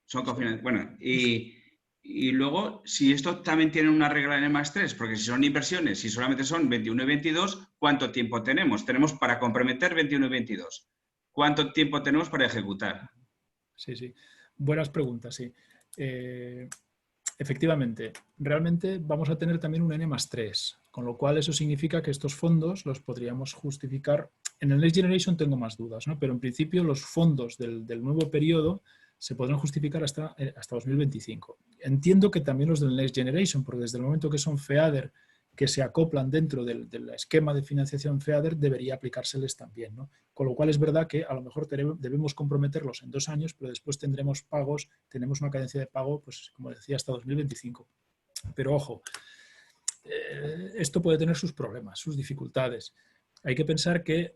S1: Son cofinanciados. Bueno, y luego, si esto también tiene una regla en N+3, porque si son inversiones, si solamente son 21 y 22, ¿cuánto tiempo tenemos? Tenemos para comprometer 21 y 22. ¿Cuánto tiempo tenemos para ejecutar?
S2: Sí. Buenas preguntas, sí. Efectivamente, realmente vamos a tener también un N+3, con lo cual eso significa que estos fondos los podríamos justificar. En el Next Generation tengo más dudas, ¿no? Pero en principio los fondos del nuevo periodo se podrán justificar hasta 2025. Entiendo que también los del Next Generation, porque desde el momento que son FEADER, que se acoplan dentro del esquema de financiación FEADER, debería aplicárseles también, ¿no? Con lo cual es verdad que a lo mejor debemos comprometerlos en 2 años, pero después tenemos una cadencia de pago, pues como decía, hasta 2025. Pero ojo, esto puede tener sus problemas, sus dificultades. Hay que pensar que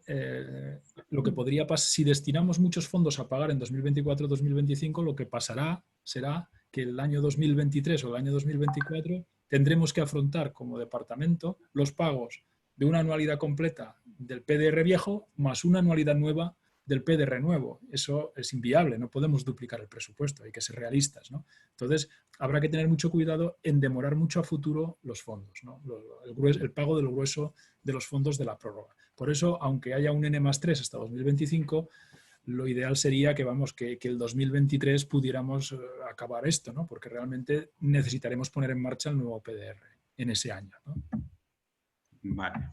S2: lo que podría pasar, si destinamos muchos fondos a pagar en 2024-2025, lo que pasará será que el año 2023 o el año 2024 tendremos que afrontar como departamento los pagos de una anualidad completa del PDR viejo más una anualidad nueva del PDR nuevo. Eso es inviable, no podemos duplicar el presupuesto, hay que ser realistas, ¿no? Entonces, habrá que tener mucho cuidado en demorar mucho a futuro los fondos, ¿no? El pago de lo grueso de los fondos de la prórroga. Por eso, aunque haya un N+3 hasta 2025, lo ideal sería que el 2023 pudiéramos acabar esto, ¿no? Porque realmente necesitaremos poner en marcha el nuevo PDR en ese año, ¿no?
S1: Vale.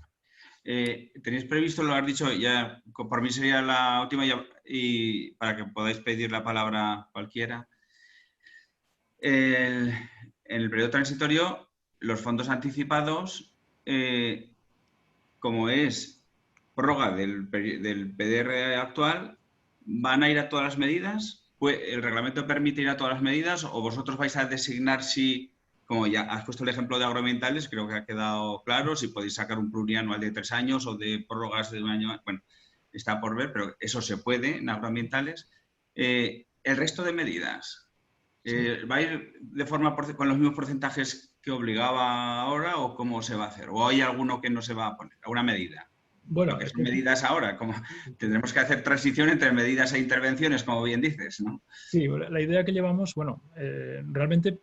S1: ¿Tenéis previsto, lo has dicho, ya por mí sería la última y para que podáis pedir la palabra cualquiera? En el periodo transitorio, los fondos anticipados, como es prórroga del PDR actual, ¿van a ir a todas las medidas? ¿El reglamento permite ir a todas las medidas o vosotros vais a designar si, como ya has puesto el ejemplo de agroambientales, creo que ha quedado claro, si podéis sacar un plurianual de 3 años o de prórrogas de un año? Bueno, está por ver, pero eso se puede en agroambientales. El resto de medidas, ¿va a ir de forma con los mismos porcentajes que obligaba ahora o cómo se va a hacer? ¿O hay alguno que no se va a poner? ¿Alguna medida?
S2: Bueno,
S1: Lo que son medidas ahora, como tendremos que hacer transición entre medidas e intervenciones, como bien dices, ¿no?
S2: Sí, la idea que llevamos, bueno, realmente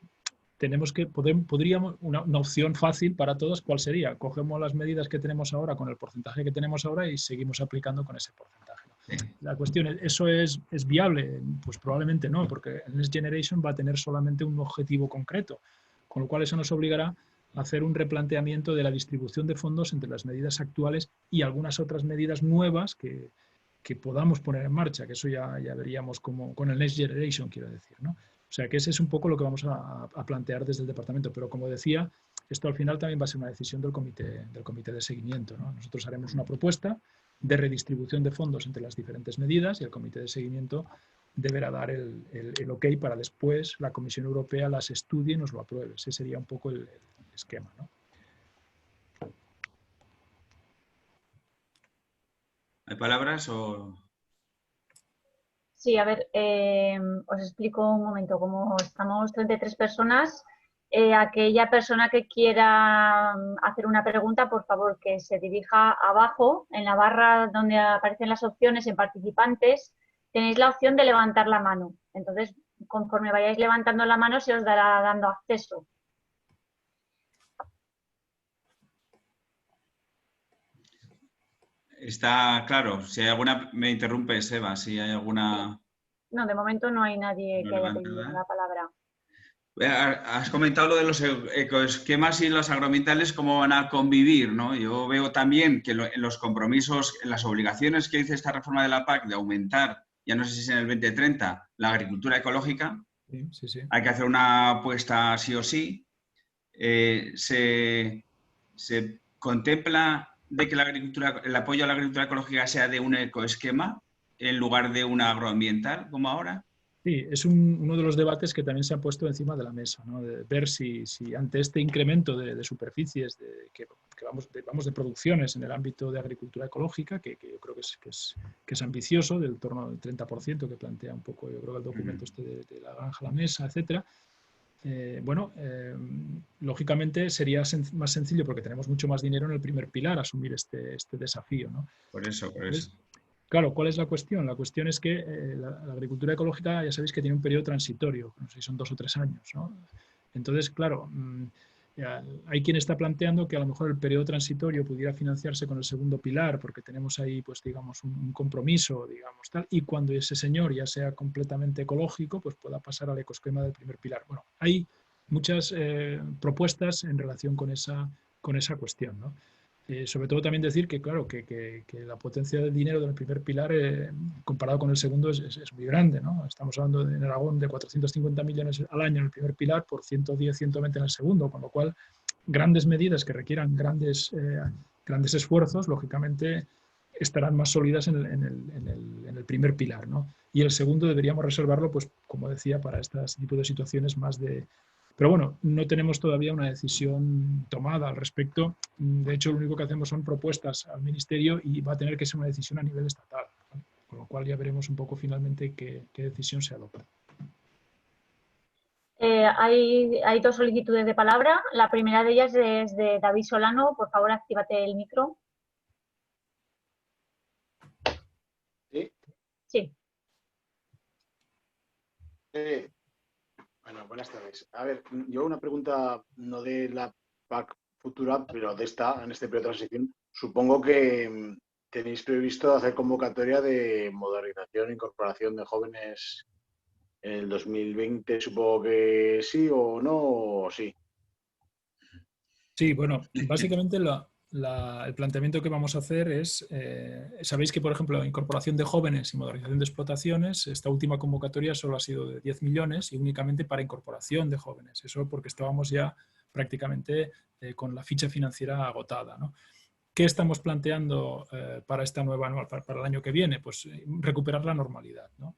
S2: tenemos que, podríamos, una opción fácil para todos, ¿cuál sería? Cogemos las medidas que tenemos ahora con el porcentaje que tenemos ahora y seguimos aplicando con ese porcentaje.
S1: Sí.
S2: La cuestión es, ¿eso es viable? Pues probablemente no, porque el Next Generation va a tener solamente un objetivo concreto, con lo cual eso nos obligará a hacer un replanteamiento de la distribución de fondos entre las medidas actuales y algunas otras medidas nuevas que podamos poner en marcha, que eso ya veríamos como con el Next Generation, quiero decir, ¿no? O sea, que ese es un poco lo que vamos a plantear desde el departamento, pero como decía, esto al final también va a ser una decisión del comité de seguimiento, ¿no? Nosotros haremos una propuesta de redistribución de fondos entre las diferentes medidas y el comité de seguimiento deberá dar el ok para después la Comisión Europea las estudie y nos lo apruebe. Ese sería un poco el esquema, ¿no?
S1: ¿Hay palabras o...?
S3: Sí, a ver, os explico un momento. Como estamos 33 personas, aquella persona que quiera hacer una pregunta, por favor, que se dirija abajo, en la barra donde aparecen las opciones en participantes, tenéis la opción de levantar la mano. Entonces, conforme vayáis levantando la mano, se os dará dando acceso.
S1: Está claro. Si hay alguna, me interrumpe, Seba, si hay alguna...
S3: No, de momento no hay nadie
S1: no
S3: que haya
S1: levantada.
S3: pedido la palabra.
S1: Has comentado lo de los ecoesquemas y los agroambientales, cómo van a convivir, ¿no? Yo veo también que en los compromisos, en las obligaciones que dice esta reforma de la PAC de aumentar, ya no sé si es en el 2030, la agricultura ecológica,
S2: Sí.
S1: hay que hacer una apuesta sí o sí. Se contempla de que el apoyo a la agricultura ecológica sea de un ecoesquema en lugar de un agroambiental, como ahora.
S2: Sí, es uno de los debates que también se ha puesto encima de la mesa, ¿no? De ver si ante este incremento de superficies que vamos de producciones en el ámbito de agricultura ecológica, que yo creo que es ambicioso, del torno del 30% que plantea un poco, yo creo que el documento este de la granja a la mesa, etcétera. Lógicamente sería más sencillo porque tenemos mucho más dinero en el primer pilar asumir este desafío, ¿no?
S1: Por eso.
S2: Claro, ¿cuál es la cuestión? La cuestión es que la agricultura ecológica, ya sabéis que tiene un periodo transitorio, no sé si son 2 o 3 años, ¿no? Entonces, claro, hay quien está planteando que a lo mejor el periodo transitorio pudiera financiarse con el segundo pilar, porque tenemos ahí, pues digamos, un compromiso, digamos, tal, y cuando ese señor ya sea completamente ecológico, pues pueda pasar al ecoesquema del primer pilar. Bueno, hay muchas propuestas en relación con esa cuestión, ¿no? Sobre todo también decir que, claro, que la potencia del dinero del primer pilar comparado con el segundo es muy grande, ¿no? Estamos hablando en Aragón de 450 millones al año en el primer pilar por 110, 120 en el segundo, con lo cual grandes medidas que requieran grandes esfuerzos, lógicamente estarán más sólidas en el primer pilar, ¿no? Y el segundo deberíamos reservarlo, pues como decía, para este tipo de situaciones más de... Pero bueno, no tenemos todavía una decisión tomada al respecto. De hecho, lo único que hacemos son propuestas al Ministerio y va a tener que ser una decisión a nivel estatal, ¿vale? Con lo cual ya veremos un poco finalmente qué decisión se adopta.
S3: Hay 2 solicitudes de palabra. La primera de ellas es de David Solano. Por favor, actívate el micro.
S4: ¿Sí?
S3: Sí.
S4: Bueno, buenas tardes. A ver, yo una pregunta no de la PAC futura, pero en este periodo de transición. Supongo que tenéis previsto hacer convocatoria de modernización e incorporación de jóvenes en el 2020. Supongo que sí o no, o sí.
S2: Sí, bueno, básicamente el planteamiento que vamos a hacer es, sabéis que, por ejemplo, la incorporación de jóvenes y modernización de explotaciones, esta última convocatoria solo ha sido de 10 millones y únicamente para incorporación de jóvenes. Eso porque estábamos ya prácticamente con la ficha financiera agotada, ¿no? ¿Qué estamos planteando para esta nueva anual, para el año que viene? Pues recuperar la normalidad, ¿no?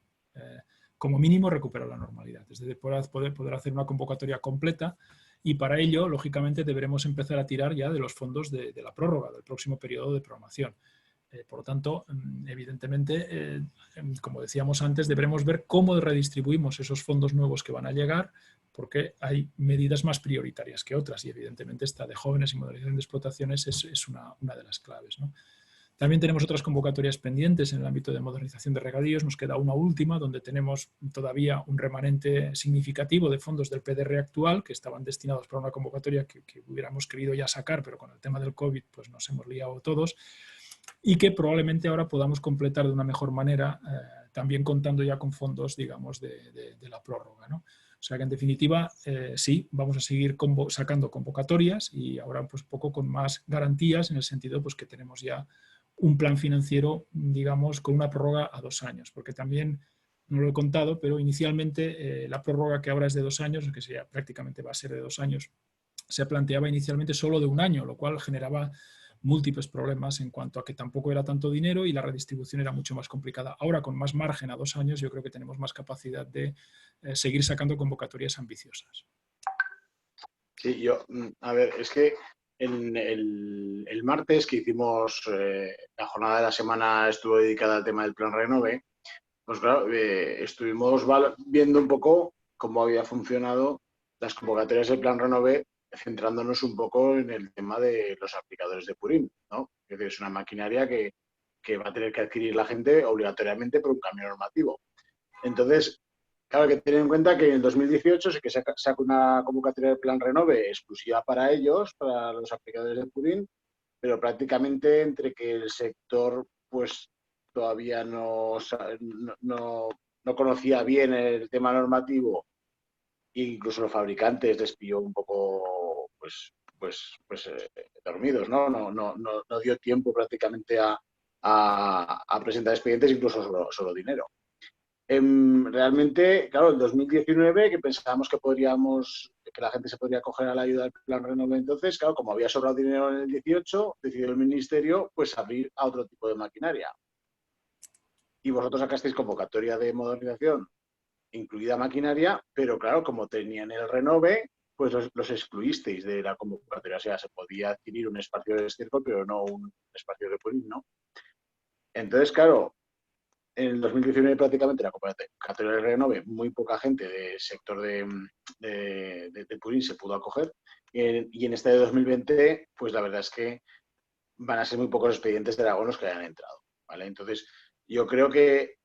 S2: Como mínimo recuperar la normalidad, es decir, poder hacer una convocatoria completa. Y para ello, lógicamente, deberemos empezar a tirar ya de los fondos de la prórroga, del próximo periodo de programación. Por lo tanto, evidentemente, como decíamos antes, deberemos ver cómo redistribuimos esos fondos nuevos que van a llegar, porque hay medidas más prioritarias que otras y, evidentemente, esta de jóvenes y modernización de explotaciones es una de las claves, ¿no? También tenemos otras convocatorias pendientes en el ámbito de modernización de regadíos. Nos queda una última donde tenemos todavía un remanente significativo de fondos del PDR actual que estaban destinados para una convocatoria que hubiéramos querido ya sacar, pero con el tema del COVID pues nos hemos liado todos y que probablemente ahora podamos completar de una mejor manera, también contando ya con fondos, digamos, de la prórroga, ¿no? O sea que, en definitiva, sí, vamos a seguir sacando convocatorias y ahora pues poco con más garantías en el sentido pues que tenemos ya un plan financiero, digamos, con una prórroga a 2 años, porque también, no lo he contado, pero inicialmente la prórroga que ahora es de 2 años, que ya prácticamente va a ser de 2 años, se planteaba inicialmente solo de 1 año, lo cual generaba múltiples problemas en cuanto a que tampoco era tanto dinero y la redistribución era mucho más complicada. Ahora, con más margen a 2 años, yo creo que tenemos más capacidad de seguir sacando convocatorias ambiciosas.
S4: Sí, a ver, es que el martes que hicimos la jornada de la semana estuvo dedicada al tema del Plan Renove, pues claro, estuvimos viendo un poco cómo había funcionado las convocatorias del Plan Renove, centrándonos un poco en el tema de los aplicadores de Purín, ¿no? Es decir, es una maquinaria que va a tener que adquirir la gente obligatoriamente por un cambio normativo. Entonces, claro, hay que tener en cuenta que en el 2018 sí que saca una convocatoria del Plan Renove exclusiva para ellos, para los aplicadores de Purín, pero prácticamente entre que el sector pues todavía no conocía bien el tema normativo e incluso los fabricantes les pilló un poco dormidos, ¿no? No dio tiempo prácticamente a presentar expedientes, incluso solo dinero. Realmente, claro, en 2019, que pensábamos que la gente se podría acoger a la ayuda del Plan Renove, entonces, claro, como había sobrado dinero en el 18, decidió el Ministerio pues abrir a otro tipo de maquinaria. Y vosotros sacasteis convocatoria de modernización, incluida maquinaria, pero claro, como tenían el Renove, pues los excluisteis de la convocatoria. O sea, se podía adquirir un espacio de estiércol, pero no un espacio de Purín, ¿no? Entonces, claro, en el 2019 prácticamente la convocatoria de Renove, muy poca gente del sector de Purín se pudo acoger. Y en este de 2020, pues la verdad es que van a ser muy pocos expedientes de Aragón los que hayan entrado, ¿vale? Entonces, yo creo que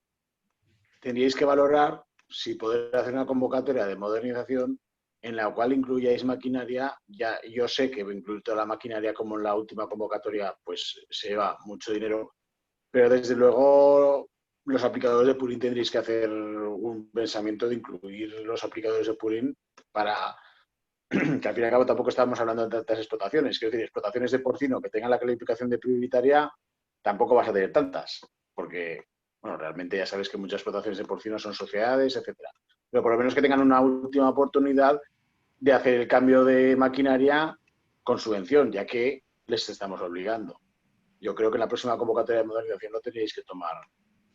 S4: tendríais que valorar si poder hacer una convocatoria de modernización en la cual incluyáis maquinaria. Ya, yo sé que incluir toda la maquinaria como en la última convocatoria, pues se lleva mucho dinero, pero desde luego los aplicadores de Purín tendréis que hacer un pensamiento de incluir los aplicadores de Purín para que al fin y al cabo tampoco estamos hablando de tantas explotaciones. Quiero decir, explotaciones de porcino que tengan la calificación de prioritaria tampoco vas a tener tantas, porque bueno, realmente ya sabes que muchas explotaciones de porcino son sociedades, etcétera. Pero por lo menos que tengan una última oportunidad de hacer el cambio de maquinaria con subvención, ya que les estamos obligando. Yo creo que en la próxima convocatoria de modernización lo tenéis que tomar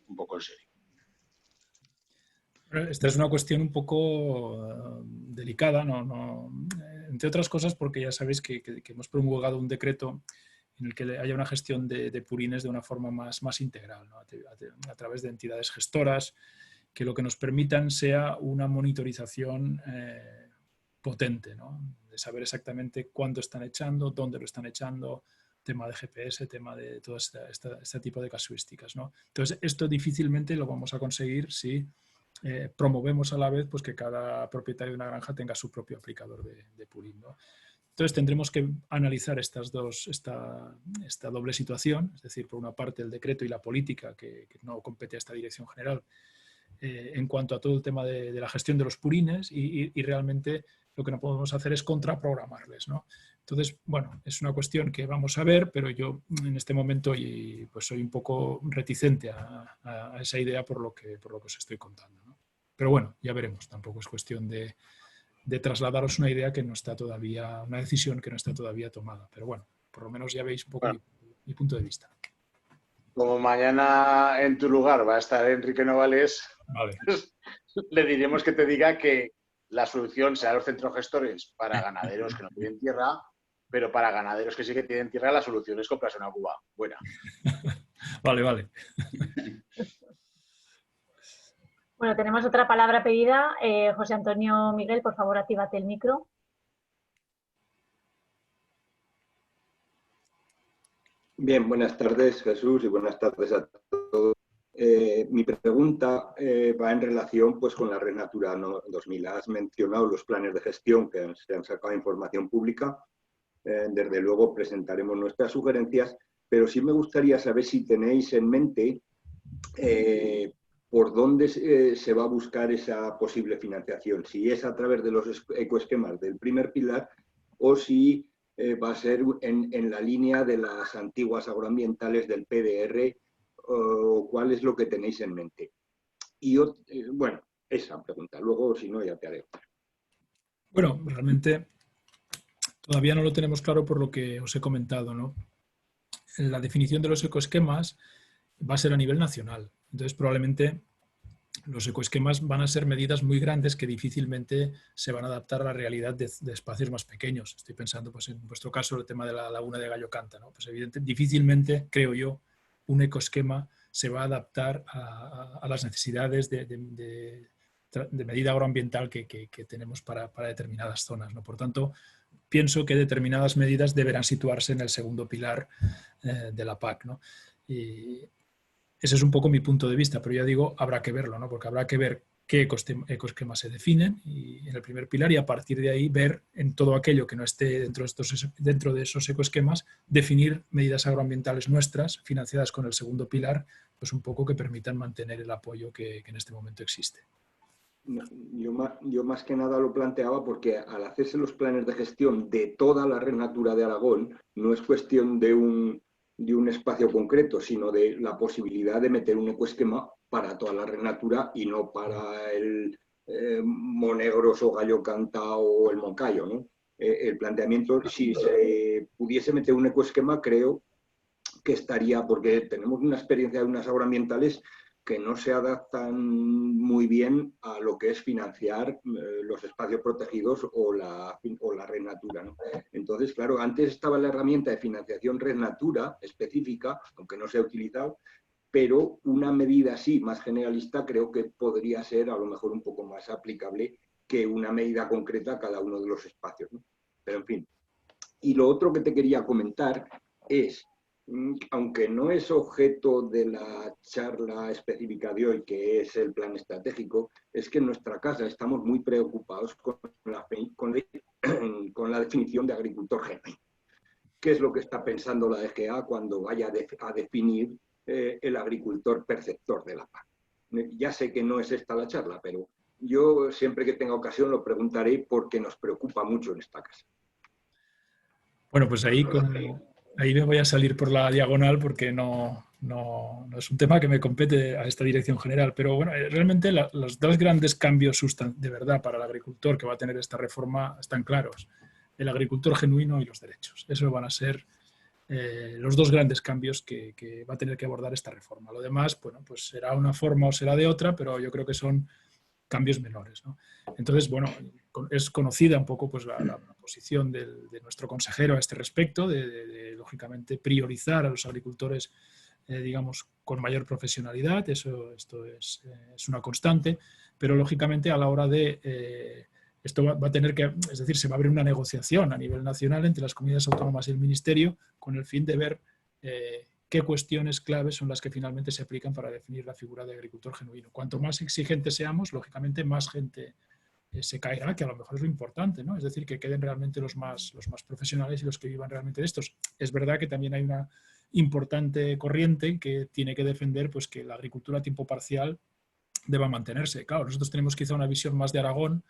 S4: un poco en serio.
S2: Esta es una cuestión un poco delicada, entre otras cosas porque ya sabéis que hemos promulgado un decreto en el que haya una gestión de purines de una forma más integral, ¿no? A través de entidades gestoras, que lo que nos permitan sea una monitorización potente, ¿no? De saber exactamente cuánto están echando, dónde lo están echando, tema de GPS, tema de todo este tipo de casuísticas, ¿no? Entonces, esto difícilmente lo vamos a conseguir si promovemos a la vez pues, que cada propietario de una granja tenga su propio aplicador de purín, ¿no? Entonces tendremos que analizar esta doble situación, es decir, por una parte el decreto y la política que no compete a esta dirección general en cuanto a todo el tema de la gestión de los purines y realmente lo que no podemos hacer es contraprogramarles, ¿no? Entonces, bueno, es una cuestión que vamos a ver, pero yo en este momento pues soy un poco reticente a esa idea por lo que os estoy contando, ¿no? Pero bueno, ya veremos. Tampoco es cuestión de trasladaros una idea que no está todavía, una decisión que no está todavía tomada. Pero bueno, por lo menos ya veis un poco mi punto de vista.
S4: Como mañana en tu lugar va a estar Enrique Novales,
S2: Vale.
S4: le diremos que te diga que la solución será los centros gestores para ganaderos que no tienen tierra, pero para ganaderos que sí que tienen tierra la solución es comprarse una cuba buena.
S2: Vale.
S3: Bueno, tenemos otra palabra pedida. José Antonio Miguel, por favor, actívate el micro.
S5: Bien, buenas tardes, Jesús, y buenas tardes a todos. Mi pregunta va en relación pues, con la Red Natura 2000. Has mencionado los planes de gestión que se han sacado información pública. Desde luego presentaremos nuestras sugerencias, pero sí me gustaría saber si tenéis en mente por dónde se va a buscar esa posible financiación, si es a través de los ecoesquemas del primer pilar o si va a ser en la línea de las antiguas agroambientales del PDR, o cuál es lo que tenéis en mente. Y bueno, esa pregunta. Luego, si no, ya te haré otra.
S2: Bueno, realmente todavía no lo tenemos claro por lo que os he comentado, ¿no? La definición de los ecoesquemas va a ser a nivel nacional. Entonces, probablemente los ecoesquemas van a ser medidas muy grandes que difícilmente se van a adaptar a la realidad de espacios más pequeños. Estoy pensando, pues, en vuestro caso, el tema de la laguna de Gallo Canta, ¿no? Pues evidentemente, difícilmente, creo yo, un ecoesquema se va a adaptar a las necesidades de medida agroambiental que tenemos para determinadas zonas, ¿no? Por tanto, pienso que determinadas medidas deberán situarse en el segundo pilar de la PAC, ¿no? Y ese es un poco mi punto de vista, pero ya digo, habrá que verlo, ¿no? Porque habrá que ver qué ecoesquemas se definen en el primer pilar y a partir de ahí ver en todo aquello que no esté dentro de esos ecoesquemas, definir medidas agroambientales nuestras financiadas con el segundo pilar, pues un poco que permitan mantener el apoyo que en este momento existe.
S5: Yo más que nada lo planteaba porque al hacerse los planes de gestión de toda la Red Natura de Aragón, no es cuestión de un espacio concreto, sino de la posibilidad de meter un ecoesquema para toda la Red Natura y no para el Monegros o Gallo Canta o el Moncayo, ¿no? El planteamiento, si se pudiese meter un ecoesquema, creo que estaría, porque tenemos una experiencia de unas agroambientales que no se adaptan muy bien a lo que es financiar los espacios protegidos o la Red Natura, ¿no? Entonces, claro, antes estaba la herramienta de financiación Red Natura específica, aunque no se ha utilizado, pero una medida así, más generalista, creo que podría ser a lo mejor un poco más aplicable que una medida concreta a cada uno de los espacios, ¿no? Pero, en fin. Y lo otro que te quería comentar es, aunque no es objeto de la charla específica de hoy, que es el plan estratégico, es que en nuestra casa estamos muy preocupados con la definición de agricultor genuino. ¿Qué es lo que está pensando la DGA cuando vaya a definir el agricultor perceptor de la PAC? Ya sé que no es esta la charla, pero yo siempre que tenga ocasión lo preguntaré porque nos preocupa mucho en esta casa.
S2: Bueno, pues ahí me voy a salir por la diagonal porque no es un tema que me compete a esta dirección general, pero bueno, realmente los dos grandes cambios de verdad para el agricultor que va a tener esta reforma están claros: el agricultor genuino y los derechos. Eso van a ser los dos grandes cambios que va a tener que abordar esta reforma. Lo demás, bueno, pues será una forma o será de otra, pero yo creo que son cambios menores, ¿no? Entonces, bueno, es conocida un poco pues, la posición de nuestro consejero a este respecto, de lógicamente priorizar a los agricultores, digamos, con mayor profesionalidad. Esto es una constante, pero lógicamente a la hora de... esto va a tener que, es decir, se va a abrir una negociación a nivel nacional entre las comunidades autónomas y el Ministerio con el fin de ver qué cuestiones claves son las que finalmente se aplican para definir la figura de agricultor genuino. Cuanto más exigentes seamos, lógicamente más gente se caerá, que a lo mejor es lo importante, ¿no? Es decir, que queden realmente los más profesionales y los que vivan realmente de estos. Es verdad que también hay una importante corriente que tiene que defender pues, que la agricultura a tiempo parcial deba mantenerse. Claro, nosotros tenemos quizá una visión más de Aragón,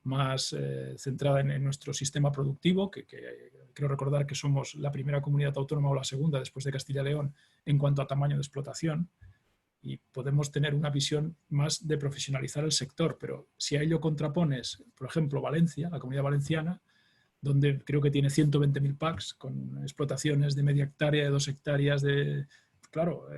S2: más centrada en nuestro sistema productivo, que creo recordar que somos la primera comunidad autónoma o la segunda después de Castilla y León en cuanto a tamaño de explotación, y podemos tener una visión más de profesionalizar el sector, pero si a ello contrapones, por ejemplo, Valencia, la Comunidad Valenciana, donde creo que tiene 120.000 packs con explotaciones de media hectárea, de 2 hectáreas, claro,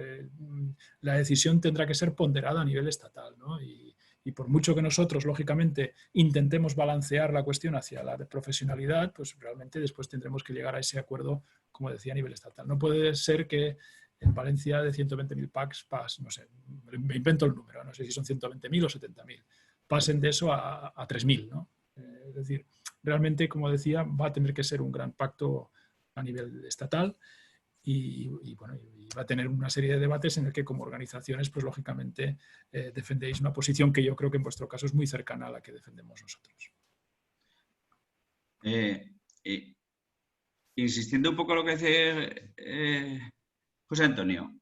S2: la decisión tendrá que ser ponderada a nivel estatal, ¿no? Y por mucho que nosotros, lógicamente, intentemos balancear la cuestión hacia la profesionalidad, pues realmente después tendremos que llegar a ese acuerdo, como decía, a nivel estatal. No puede ser que en Valencia de 120.000 packs, no sé, me invento el número, no sé si son 120.000 o 70.000, pasen de eso a 3.000, ¿no? Es decir, realmente, como decía, va a tener que ser un gran pacto a nivel estatal y bueno, y va a tener una serie de debates en el que como organizaciones, pues lógicamente defendéis una posición que yo creo que en vuestro caso es muy cercana a la que defendemos nosotros.
S1: Insistiendo un poco en lo que dice José Antonio,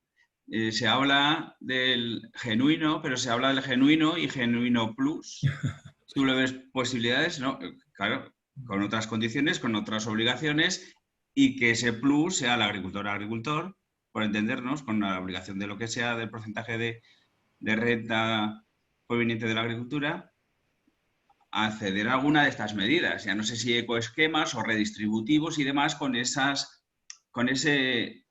S1: se habla del genuino, pero se habla del genuino y genuino plus. ¿Tú le ves posibilidades? ¿No? Claro, con otras condiciones, con otras obligaciones, y que ese plus sea el agricultor, por entendernos, con la obligación de lo que sea del porcentaje de renta proveniente de la agricultura, acceder a alguna de estas medidas. Ya no sé si ecoesquemas o redistributivos y demás con ese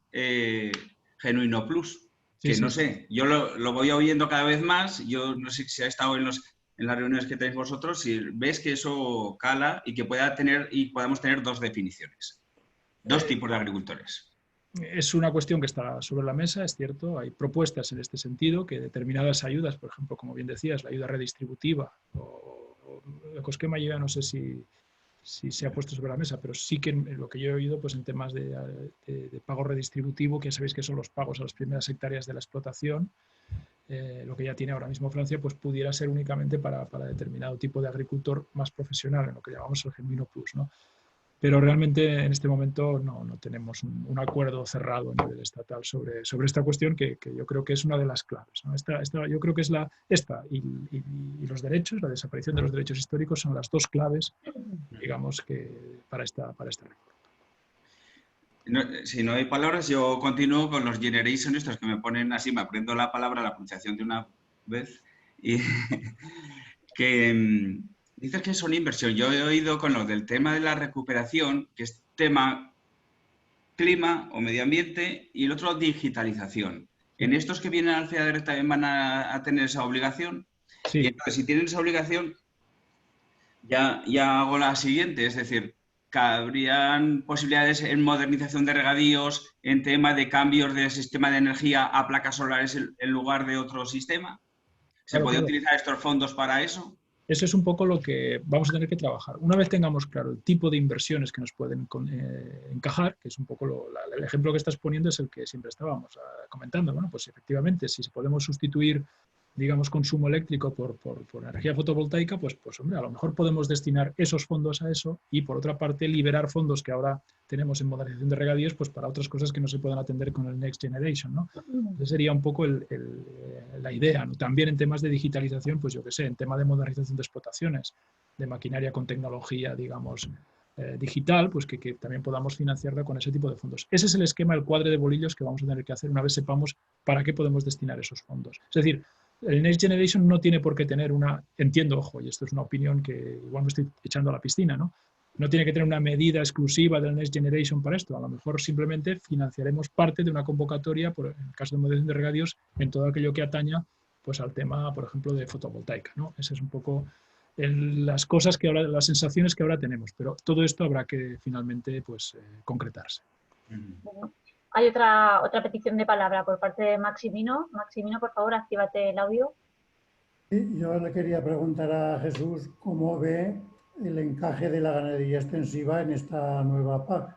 S1: genuino plus.
S2: Sí,
S1: Que
S2: sí.
S1: no sé, yo lo voy oyendo cada vez más. Yo no sé si ha estado en las reuniones que tenéis vosotros, si ves que eso cala y que podamos tener dos definiciones, dos tipos de agricultores.
S2: Es una cuestión que está sobre la mesa, es cierto. Hay propuestas en este sentido que determinadas ayudas, por ejemplo, como bien decías, la ayuda redistributiva o el ecoesquema, yo ya no sé si se ha puesto sobre la mesa, pero sí que lo que yo he oído pues en temas de pago redistributivo, que sabéis que son los pagos a las primeras hectáreas de la explotación, lo que ya tiene ahora mismo Francia, pues pudiera ser únicamente para determinado tipo de agricultor más profesional, en lo que llamamos el genuino plus, ¿no? Pero realmente en este momento no tenemos un acuerdo cerrado a nivel estatal sobre esta cuestión que yo creo que es una de las claves, ¿no? Yo creo que es y los derechos, la desaparición de los derechos históricos son las dos claves, digamos, que para esta reforma.
S1: Si no hay palabras, yo continúo con los generation estos que me ponen así, me aprendo la palabra, la pronunciación de una vez, y que dices que son inversión. Yo he oído con lo del tema de la recuperación, que es tema clima o medio ambiente, y el otro digitalización. ¿En estos que vienen al FEADER también van a tener esa obligación?
S2: Sí.
S1: Y entonces, si tienen esa obligación, ya hago la siguiente, es decir, ¿habrían posibilidades en modernización de regadíos, en tema de cambios de sistema de energía a placas solares en lugar de otro sistema? ¿Se puede utilizar estos fondos para eso?
S2: Eso es un poco lo que vamos a tener que trabajar. Una vez tengamos claro el tipo de inversiones que nos pueden encajar, que es un poco el ejemplo que estás poniendo es el que siempre estábamos comentando. Bueno, pues efectivamente, si podemos sustituir, digamos, consumo eléctrico por energía fotovoltaica, pues hombre, a lo mejor podemos destinar esos fondos a eso y, por otra parte, liberar fondos que ahora tenemos en modernización de regadíos pues para otras cosas que no se puedan atender con el Next Generation, ¿no? Esa sería un poco la idea, ¿no? También en temas de digitalización, pues yo qué sé, en tema de modernización de explotaciones, de maquinaria con tecnología, digamos, digital, pues que también podamos financiarla con ese tipo de fondos. Ese es el esquema, el cuadro de bolillos que vamos a tener que hacer una vez sepamos para qué podemos destinar esos fondos. Es decir, el Next Generation no tiene por qué tener entiendo, ojo, y esto es una opinión que igual me estoy echando a la piscina, ¿no? No tiene que tener una medida exclusiva del Next Generation para esto. A lo mejor simplemente financiaremos parte de una convocatoria, en el caso de moderación de regadíos, en todo aquello que ataña pues, al tema, por ejemplo, de fotovoltaica, ¿no? Ese es un poco las cosas que ahora, las sensaciones que ahora tenemos. Pero todo esto habrá que finalmente pues, concretarse.
S3: Bueno, hay otra petición de palabra por parte de Maximino. Maximino, por favor, actívate el audio.
S6: Sí, yo le quería preguntar a Jesús cómo ve el encaje de la ganadería extensiva en esta nueva PAC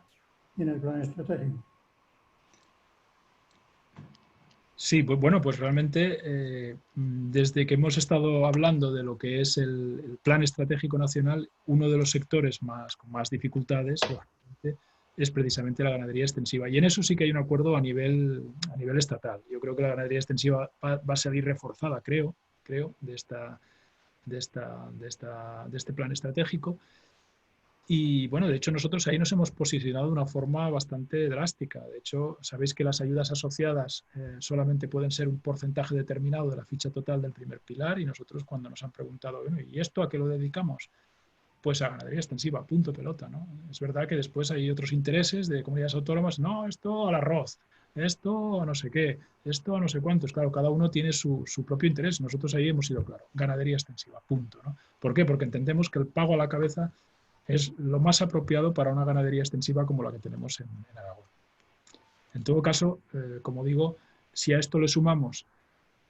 S6: y en el plan estratégico.
S2: Sí, pues bueno, pues realmente desde que hemos estado hablando de lo que es el Plan Estratégico Nacional, uno de los sectores con más dificultades es precisamente la ganadería extensiva. Y en eso sí que hay un acuerdo a nivel estatal. Yo creo que la ganadería extensiva va a salir reforzada, creo, de este plan estratégico. Y bueno, de hecho nosotros ahí nos hemos posicionado de una forma bastante drástica. De hecho, sabéis que las ayudas asociadas solamente pueden ser un porcentaje determinado de la ficha total del primer pilar, y nosotros cuando nos han preguntado, bueno, ¿y esto a qué lo dedicamos? Pues a ganadería extensiva, punto pelota, ¿no? Es verdad que después hay otros intereses de comunidades autónomas, no, esto al arroz, esto a no sé qué, esto a no sé cuántos. Claro, cada uno tiene su propio interés. Nosotros ahí hemos sido claro, ganadería extensiva, punto, ¿no? ¿Por qué? Porque entendemos que el pago a la cabeza es lo más apropiado para una ganadería extensiva como la que tenemos en Aragón. En todo caso, como digo, si a esto le sumamos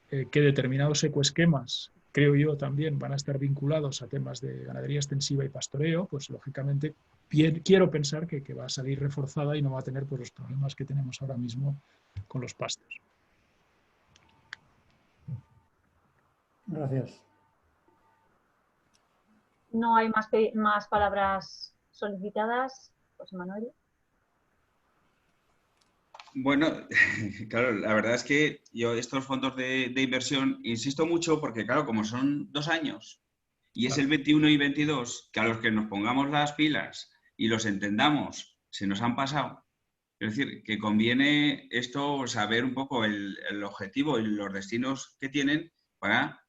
S2: que determinados ecoesquemas, creo yo, también van a estar vinculados a temas de ganadería extensiva y pastoreo, pues lógicamente quiero pensar que va a salir reforzada y no va a tener pues, los problemas que tenemos ahora mismo con los pastos.
S6: Gracias.
S3: No hay más palabras solicitadas. José Manuel.
S1: Bueno, claro, la verdad es que yo estos fondos de inversión insisto mucho porque, claro, como son 2 años y es el 21 y 22, que a los que nos pongamos las pilas y los entendamos, se nos han pasado. Es decir, que conviene esto saber un poco el objetivo y los destinos que tienen para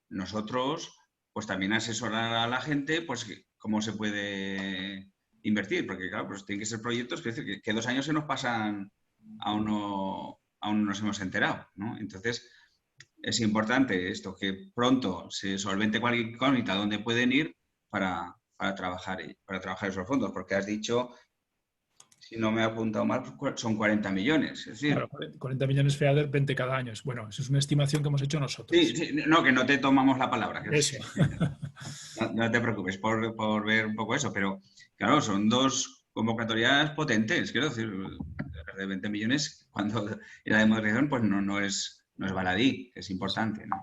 S1: nosotros, pues también asesorar a la gente, pues cómo se puede invertir, porque claro, pues tienen que ser proyectos que 2 años se nos pasan, aún no nos hemos enterado, ¿no? Entonces, es importante esto, que pronto se solvente cualquier incógnita donde pueden ir para trabajar esos fondos, porque has dicho, si no me he apuntado mal, son 40 millones. Es decir,
S2: claro, 40 millones FEADER, 20 cada año. Bueno, eso es una estimación que hemos hecho nosotros.
S1: Sí, no, que no te tomamos la palabra.
S2: Eso.
S1: No te preocupes por ver un poco eso, pero claro, son 2 convocatorias potentes. Quiero decir, de 20 millones, cuando la de modernización, pues no es baladí, es importante, ¿no?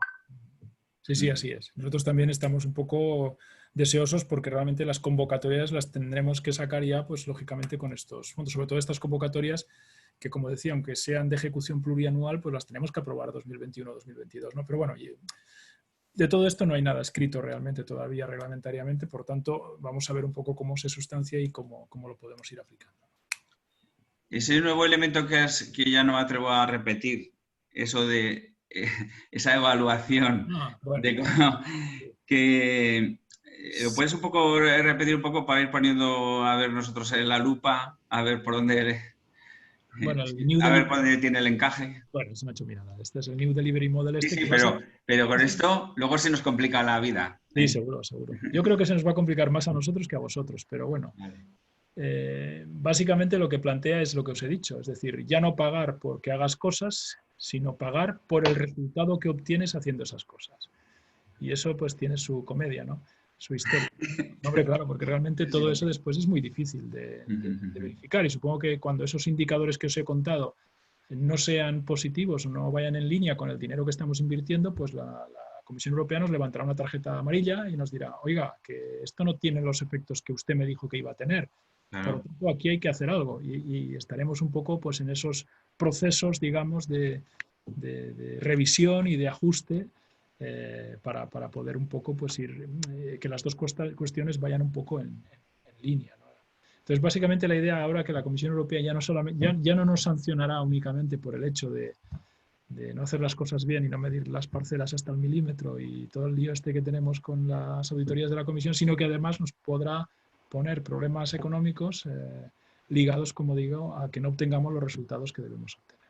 S2: Sí, así es. Nosotros también estamos un poco deseosos porque realmente las convocatorias las tendremos que sacar ya, pues lógicamente con estos fondos, sobre todo estas convocatorias que, como decía, aunque sean de ejecución plurianual, pues las tenemos que aprobar 2021-2022, ¿no? Pero bueno, de todo esto no hay nada escrito realmente todavía reglamentariamente, por tanto, vamos a ver un poco cómo se sustancia y cómo lo podemos ir aplicando.
S1: Ese nuevo elemento que ya no me atrevo a repetir, eso de esa evaluación, bueno. ¿Lo puedes un poco repetir un poco para ir poniendo a ver nosotros en la lupa, a ver por dónde... Bueno, a ver por dónde tiene el encaje?
S2: Bueno, es una chuminada. Este es el New Delivery Model.
S1: Sí, pero con esto luego se nos complica la vida.
S2: Sí, seguro. Yo creo que se nos va a complicar más a nosotros que a vosotros, pero bueno. Vale. Básicamente lo que plantea es lo que os he dicho, es decir, ya no pagar porque hagas cosas, sino pagar por el resultado que obtienes haciendo esas cosas. Y eso pues tiene su comedia, ¿no? Su historia. No, hombre, claro, porque realmente todo eso después es muy difícil de verificar, y supongo que cuando esos indicadores que os he contado no sean positivos o no vayan en línea con el dinero que estamos invirtiendo, pues la Comisión Europea nos levantará una tarjeta amarilla y nos dirá, oiga, que esto no tiene los efectos que usted me dijo que iba a tener. Por lo tanto, aquí hay que hacer algo, y estaremos un poco pues en esos procesos, digamos, de revisión y de ajuste para poder un poco pues ir que las dos cuestiones vayan un poco en línea, ¿no? Entonces, básicamente la idea ahora que la Comisión Europea ya no nos sancionará únicamente por el hecho de no hacer las cosas bien y no medir las parcelas hasta el milímetro y todo el lío este que tenemos con las auditorías de la Comisión, sino que además nos podrá poner problemas económicos ligados, como digo, a que no obtengamos los resultados que debemos obtener.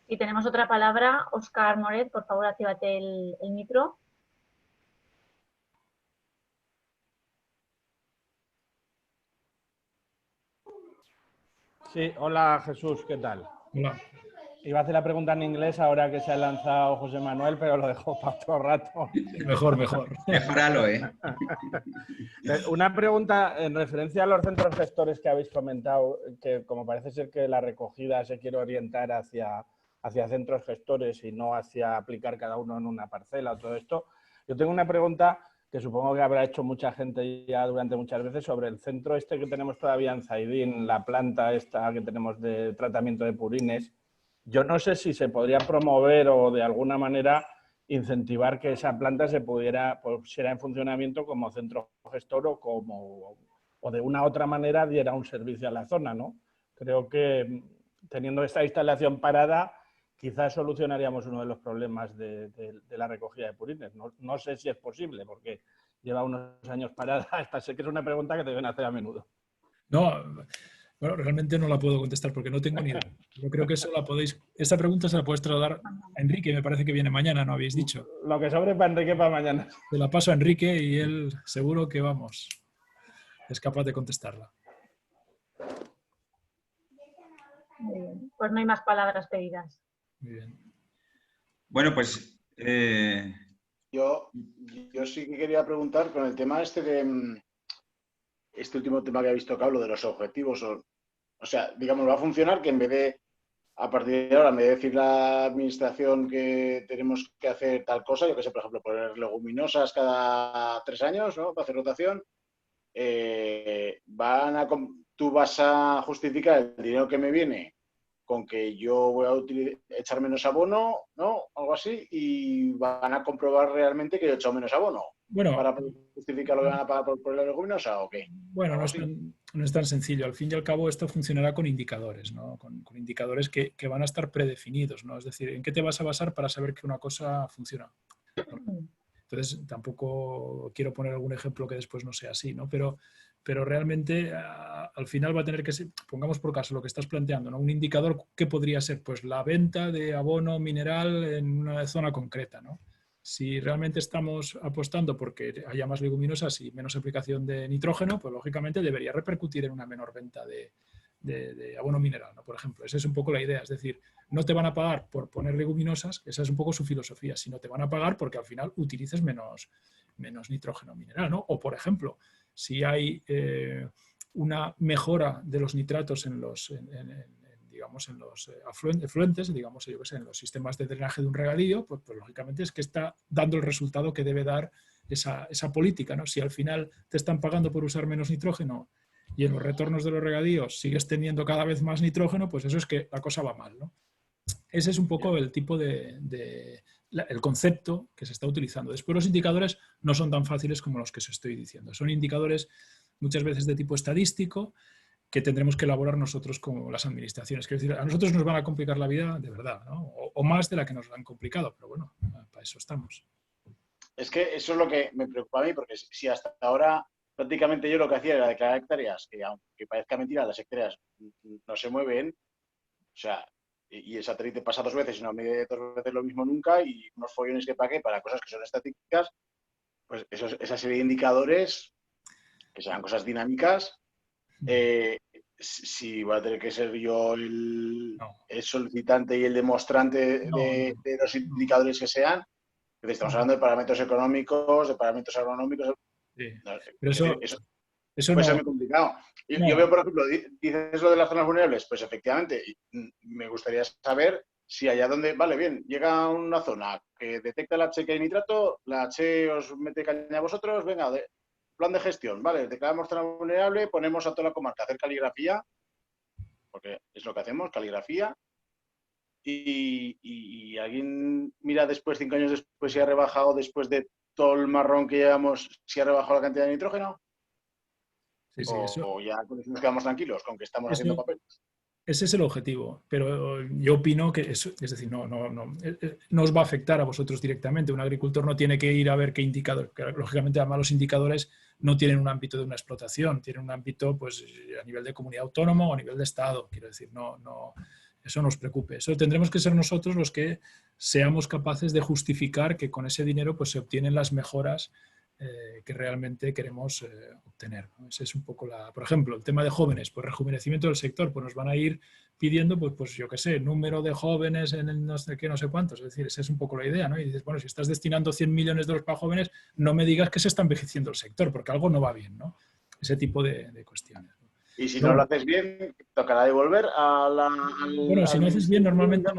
S3: Y tenemos otra palabra, Óscar Moret, por favor, actívate el micro.
S7: Sí, hola Jesús, ¿qué tal?
S2: Hola.
S7: Iba a hacer la pregunta en inglés ahora que se ha lanzado José Manuel, pero lo dejo para otro rato.
S2: Mejor.
S1: Mejoralo, ¿eh?
S7: Una pregunta en referencia a los centros gestores que habéis comentado, que como parece ser que la recogida se quiere orientar hacia centros gestores y no hacia aplicar cada uno en una parcela o todo esto. Yo tengo una pregunta que supongo que habrá hecho mucha gente ya durante muchas veces sobre el centro este que tenemos todavía en Zaidín, la planta esta que tenemos de tratamiento de purines. Yo no sé si se podría promover o de alguna manera incentivar que esa planta se pusiera en funcionamiento como centro gestor o de una otra manera diera un servicio a la zona, ¿no? Creo que teniendo esta instalación parada, quizás solucionaríamos uno de los problemas de la recogida de purines. No sé si es posible, porque lleva unos años parada. Esta sé que es una pregunta que te deben hacer a menudo.
S2: No, bueno, realmente no la puedo contestar porque no tengo ni idea. Yo creo que esa pregunta se la puedes trasladar a Enrique, me parece que viene mañana, ¿no habéis dicho?
S7: Lo que sobre para Enrique para mañana.
S2: Se la paso a Enrique y él seguro que, vamos, es capaz de contestarla.
S3: Muy bien. Pues no hay más palabras pedidas.
S2: Muy bien.
S1: Bueno, pues...
S4: Yo sí que quería preguntar con el tema de este último tema que he visto que hablo de los objetivos. O sea, digamos, va a funcionar que en vez de, a partir de ahora, en vez de decir la administración que tenemos que hacer tal cosa, yo que sé, por ejemplo, poner leguminosas cada 3 años, ¿no? Para hacer rotación, tú vas a justificar el dinero que me viene con que yo voy a echar menos abono, ¿no? Algo así, y van a comprobar realmente que yo he echado menos abono.
S2: Bueno,
S4: ¿Para justificar lo que van a pagar por la leguminosa o qué?
S2: Bueno, no es tan sencillo. Al fin y al cabo, esto funcionará con indicadores, ¿no? Con indicadores que van a estar predefinidos, ¿no? Es decir, ¿en qué te vas a basar para saber que una cosa funciona? Entonces, tampoco quiero poner algún ejemplo que después no sea así, ¿no? Pero realmente al final va a tener que ser, pongamos por caso lo que estás planteando, ¿no? Un indicador que podría ser pues la venta de abono mineral en una zona concreta, ¿no? Si realmente estamos apostando porque haya más leguminosas y menos aplicación de nitrógeno, pues lógicamente debería repercutir en una menor venta de abono mineral, ¿no? Por ejemplo, esa es un poco la idea. Es decir, no te van a pagar por poner leguminosas, esa es un poco su filosofía, sino te van a pagar porque al final utilices menos nitrógeno mineral, ¿no? O, por ejemplo, si hay una mejora de los nitratos en los afluentes, digamos, yo que sé, en los sistemas de drenaje de un regadío, pues lógicamente es que está dando el resultado que debe dar esa política, ¿no? Si al final te están pagando por usar menos nitrógeno y en los retornos de los regadíos sigues teniendo cada vez más nitrógeno, pues eso es que la cosa va mal, ¿no? Ese es un poco el tipo el concepto que se está utilizando. Después los indicadores no son tan fáciles como los que os estoy diciendo. Son indicadores muchas veces de tipo estadístico, que tendremos que elaborar nosotros como las administraciones. Quiero decir, a nosotros nos van a complicar la vida de verdad, ¿no? O más de la que nos han complicado, pero bueno, para eso estamos.
S4: Es que eso es lo que me preocupa a mí, porque si hasta ahora prácticamente yo lo que hacía era declarar hectáreas, que aunque parezca mentira, las hectáreas no se mueven, o sea, y el satélite pasa 2 veces y no mide 2 veces lo mismo nunca, y unos follones que pagué para cosas que son estáticas, pues esa serie de indicadores, que sean cosas dinámicas, si voy a tener que ser yo el solicitante y el demostrante de los indicadores que sean, estamos hablando de parámetros económicos, de parámetros agronómicos.
S2: Sí.
S4: Pero eso
S2: puede
S4: ser muy complicado. Yo veo, por ejemplo, dices lo de las zonas vulnerables, pues efectivamente, me gustaría saber si allá donde, vale, bien, llega una zona que detecta la H que hay nitrato, la H os mete caña a vosotros, venga, plan de gestión, vale, declaramos zona vulnerable, ponemos a toda la comarca a hacer caligrafía, porque es lo que hacemos, caligrafía, y alguien mira después, 5 años después, si ha rebajado después de todo el marrón que llevamos, si ha rebajado la cantidad de nitrógeno,
S2: sí,
S4: o ya con eso nos quedamos tranquilos, con que estamos haciendo papeles.
S2: Ese es el objetivo, pero yo opino que eso, es decir, no os va a afectar a vosotros directamente. Un agricultor no tiene que ir a ver qué indicador, que lógicamente además los indicadores no tienen un ámbito de una explotación, tienen un ámbito pues a nivel de comunidad autónoma o a nivel de Estado, quiero decir, eso no os preocupe. Eso tendremos que ser nosotros los que seamos capaces de justificar que con ese dinero pues se obtienen las mejoras que realmente queremos obtener, ¿no? Ese es un poco por ejemplo, el tema de jóvenes, pues rejuvenecimiento del sector, pues nos van a ir pidiendo, pues yo qué sé, número de jóvenes en el no sé qué, no sé cuántos, es decir, esa es un poco la idea, ¿no? Y dices, bueno, si estás destinando 100 millones de euros para jóvenes, no me digas que se está envejeciendo el sector, porque algo no va bien, ¿no? Ese tipo de cuestiones.
S4: Y si no lo haces bien, tocará devolver
S2: Bueno, si no haces bien, normalmente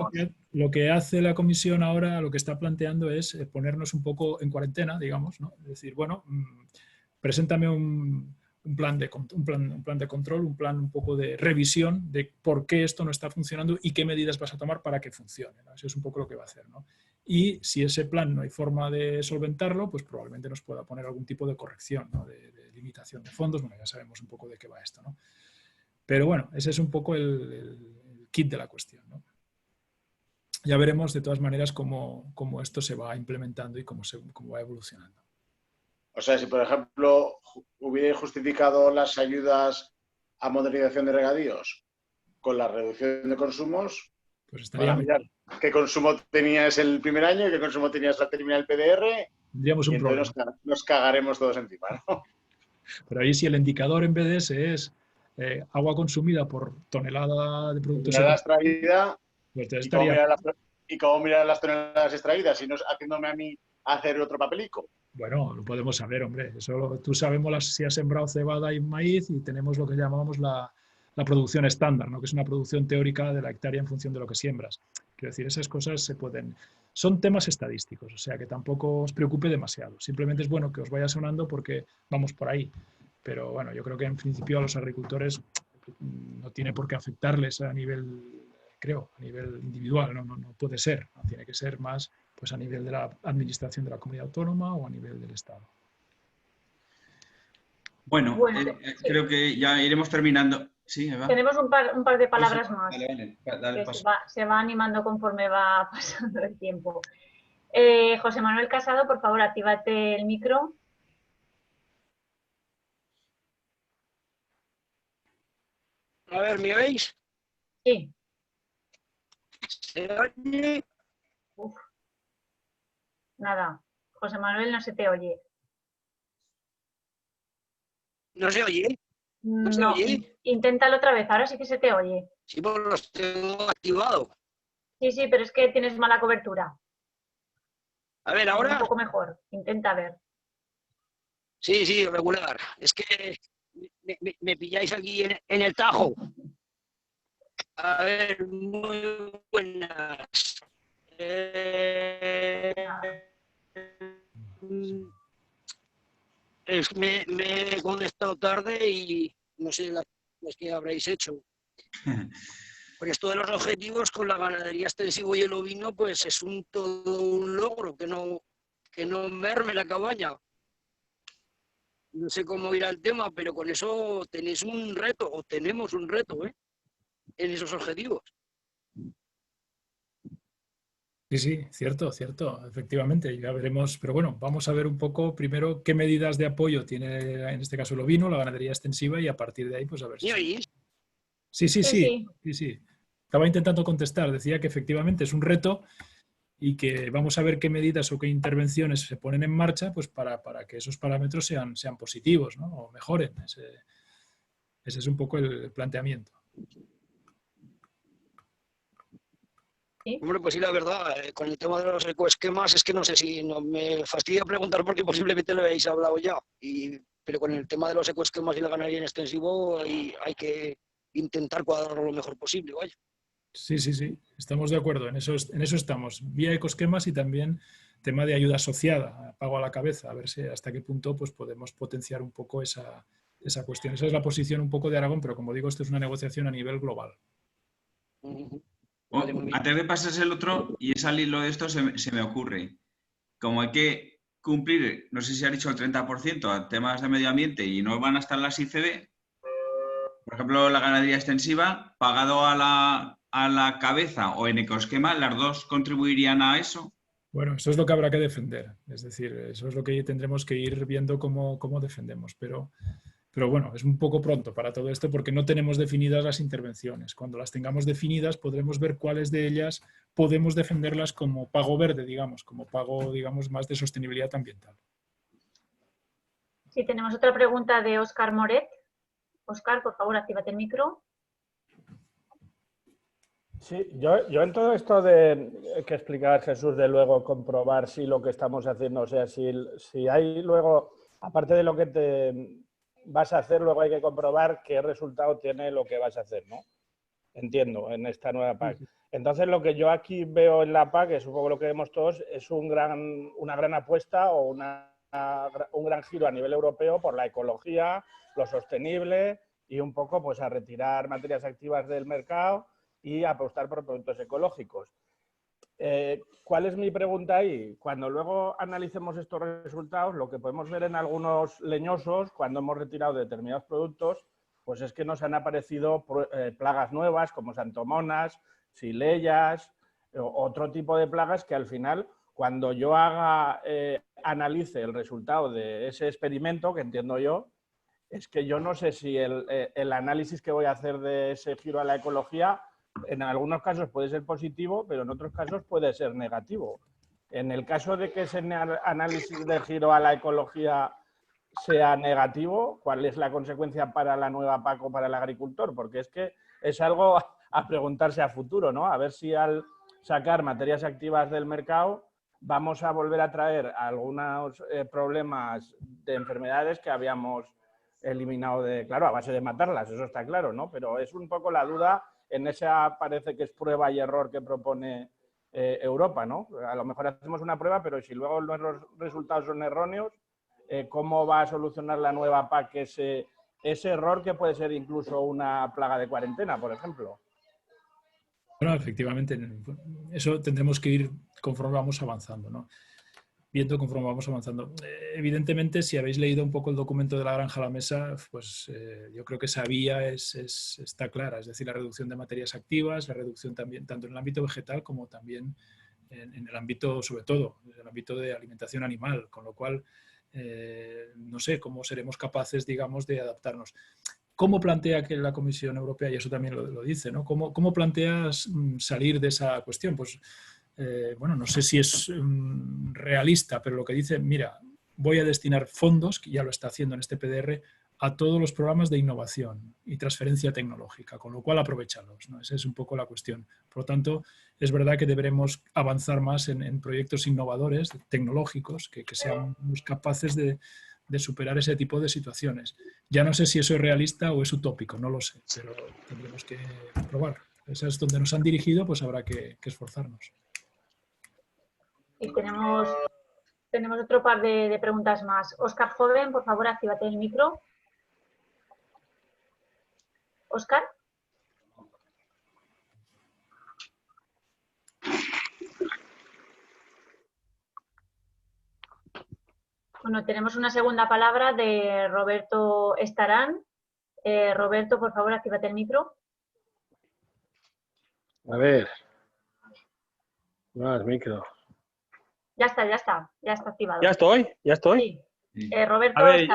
S2: lo que hace la comisión ahora, lo que está planteando es ponernos un poco en cuarentena, digamos, ¿no? Es decir, bueno, preséntame un un plan de control, un plan un poco de revisión de por qué esto no está funcionando y qué medidas vas a tomar para que funcione, ¿no? Eso es un poco lo que va a hacer, ¿no? Y si ese plan no hay forma de solventarlo, pues probablemente nos pueda poner algún tipo de corrección, ¿no? de limitación de fondos. Bueno, ya sabemos un poco de qué va esto, ¿no? Pero bueno, ese es un poco el kit de la cuestión, ¿no? Ya veremos de todas maneras cómo esto se va implementando y cómo va evolucionando.
S4: O sea, si por ejemplo hubiera justificado las ayudas a modernización de regadíos con la reducción de consumos,
S2: pues estaría
S4: mirar qué consumo tenías el primer año y qué consumo tenías al terminar el PDR,
S2: tendríamos un
S4: y entonces nos cagaremos todos encima, ¿no?
S2: Pero ahí si el indicador en BDS es agua consumida por tonelada de productos
S4: extraída,
S2: pues
S4: ¿y cómo mirar las toneladas extraídas? Si no haciéndome a mí hacer otro papelico.
S2: Bueno, lo podemos saber, hombre. Eso, tú sabemos si has sembrado cebada y maíz y tenemos lo que llamamos la producción estándar, ¿no? Que es una producción teórica de la hectárea en función de lo que siembras. Quiero decir, esas cosas se pueden... Son temas estadísticos, o sea que tampoco os preocupe demasiado. Simplemente es bueno que os vaya sonando porque vamos por ahí. Pero bueno, yo creo que en principio a los agricultores no tiene por qué afectarles a nivel, creo, a nivel individual, no puede ser, ¿no? Tiene que ser más pues a nivel de la administración de la comunidad autónoma o a nivel del Estado.
S1: Bueno, sí. Creo que ya iremos terminando. Sí, Eva.
S3: Tenemos un par de palabras más.
S1: Dale,
S3: se va animando conforme va pasando el tiempo. José Manuel Casado, por favor, actívate el micro.
S8: A ver, ¿me oís?
S3: Sí.
S8: ¿Se oye?
S3: Uf. Nada, José Manuel, no se te oye.
S8: ¿No se oye?
S3: ¿No se oye? Inténtalo otra vez, ahora sí que se te oye.
S8: Sí, pues los tengo activado.
S3: Sí, pero es que tienes mala cobertura.
S8: A ver, ahora.
S3: Un poco mejor, intenta ver.
S8: Sí, regular. Es que me pilláis aquí en el tajo. A ver, muy buenas. Me he conectado tarde y no sé las que habréis hecho. Porque esto de los objetivos con la ganadería extensiva y el ovino, pues es todo un logro, que no merme la cabaña. No sé cómo irá el tema, pero con eso tenéis un reto, o tenemos un reto, en esos objetivos.
S2: Sí, cierto, efectivamente, ya veremos, pero bueno, vamos a ver un poco primero qué medidas de apoyo tiene en este caso el ovino, la ganadería extensiva y a partir de ahí pues a ver si...
S8: ¿Me oís?
S2: Sí. Estaba intentando contestar, decía que efectivamente es un reto y que vamos a ver qué medidas o qué intervenciones se ponen en marcha pues para que esos parámetros sean positivos, ¿no? O mejoren. Ese es un poco el planteamiento.
S3: ¿Sí?
S8: Hombre, pues sí, la verdad, con el tema de los ecoesquemas es que no sé si no me fastidia preguntar porque posiblemente lo habéis hablado ya, pero con el tema de los ecoesquemas y la ganadería en extensivo hay que intentar cuadrarlo lo mejor posible, vaya.
S2: Sí, estamos de acuerdo, en eso estamos. Vía ecoesquemas y también tema de ayuda asociada, pago a la cabeza, a ver si hasta qué punto pues, podemos potenciar un poco esa cuestión. Esa es la posición un poco de Aragón, pero como digo, esto es una negociación a nivel global.
S1: Vale, antes de pasarse el otro, y es al hilo de esto, se me ocurre, como hay que cumplir, no sé si ha dicho el 30% a temas de medio ambiente y no van a estar las ICD, por ejemplo, la ganadería extensiva, pagado a la cabeza o en ecoesquema, ¿las dos contribuirían a eso?
S2: Bueno, eso es lo que habrá que defender, es decir, eso es lo que tendremos que ir viendo cómo defendemos, pero bueno, es un poco pronto para todo esto porque no tenemos definidas las intervenciones. Cuando las tengamos definidas podremos ver cuáles de ellas podemos defenderlas como pago verde, digamos, como pago, digamos, más de sostenibilidad ambiental.
S3: Sí, tenemos otra pregunta de Óscar Moret. Óscar, por favor, actívate el micro.
S7: Sí, yo en todo esto de que explicaba Jesús de luego comprobar si lo que estamos haciendo, o sea, si hay luego, aparte de lo que te vas a hacer, luego hay que comprobar qué resultado tiene lo que vas a hacer, ¿no? Entiendo, en esta nueva PAC. Entonces, lo que yo aquí veo en la PAC, es un poco lo que vemos todos, es una gran apuesta o una un gran giro a nivel europeo por la ecología, lo sostenible y un poco pues a retirar materias activas del mercado y apostar por productos ecológicos. ¿Cuál es mi pregunta ahí? Cuando luego analicemos estos resultados, lo que podemos ver en algunos leñosos, cuando hemos retirado determinados productos, pues es que nos han aparecido plagas nuevas como santomonas, xylellas, otro tipo de plagas que al final, cuando yo analice el resultado de ese experimento, que entiendo yo, es que yo no sé si el análisis que voy a hacer de ese giro a la ecología en algunos casos puede ser positivo, pero en otros casos puede ser negativo. En el caso de que ese análisis de giro a la ecología sea negativo, ¿cuál es la consecuencia para la nueva PAC o para el agricultor? Porque es que es algo a preguntarse a futuro, ¿no? A ver si al sacar materias activas del mercado vamos a volver a traer algunos problemas de enfermedades que habíamos eliminado claro, a base de matarlas, eso está claro, ¿no? Pero es un poco la duda en esa, parece que es prueba y error que propone Europa, ¿no? A lo mejor hacemos una prueba, pero si luego los resultados son erróneos, ¿cómo va a solucionar la nueva PAC ese error que puede ser incluso una plaga de cuarentena, por ejemplo?
S2: Bueno, efectivamente, eso tendremos que ir conforme vamos avanzando, ¿no? Viendo conforme vamos avanzando. Evidentemente, si habéis leído un poco el documento de la granja a la mesa, pues yo creo que esa vía está clara, es decir, la reducción de materias activas, la reducción también, tanto en el ámbito vegetal como también en el ámbito, sobre todo, en el ámbito de alimentación animal, con lo cual, no sé cómo seremos capaces, digamos, de adaptarnos. ¿Cómo plantea que la Comisión Europea, y eso también lo dice, ¿no? ¿Cómo planteas salir de esa cuestión? Pues, bueno, no sé si es realista, pero lo que dice, mira, voy a destinar fondos, que ya lo está haciendo en este PDR, a todos los programas de innovación y transferencia tecnológica, con lo cual aprovéchalos, ¿no? Esa es un poco la cuestión. Por lo tanto, es verdad que deberemos avanzar más en proyectos innovadores, tecnológicos, que seamos capaces de superar ese tipo de situaciones. Ya no sé si eso es realista o es utópico, no lo sé, pero tendremos que probar. Eso es donde nos han dirigido, pues habrá que esforzarnos.
S3: Y tenemos otro par de preguntas más. Óscar Joven, por favor, actívate el micro. Óscar. Bueno, tenemos una segunda palabra de Roberto Estarán. Roberto, por favor, actívate el micro.
S9: A ver. Más micro.
S3: Ya está activado.
S9: ¿Ya estoy?
S3: Sí. Roberto,
S9: a ver,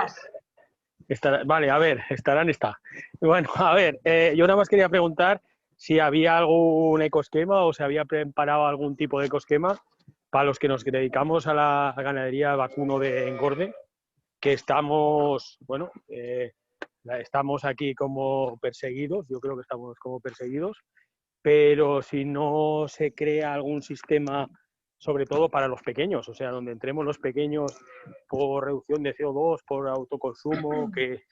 S3: ¿estás?
S9: Vale, a ver, Estarán está. Bueno, a ver, yo nada más quería preguntar si había algún ecoesquema o se había preparado algún tipo de ecoesquema para los que nos dedicamos a la ganadería vacuno de engorde, que estamos, bueno, estamos aquí como perseguidos, yo creo que estamos como perseguidos, pero si no se crea algún sistema, sobre todo para los pequeños, o sea, donde entremos los pequeños por reducción de CO2, por autoconsumo, que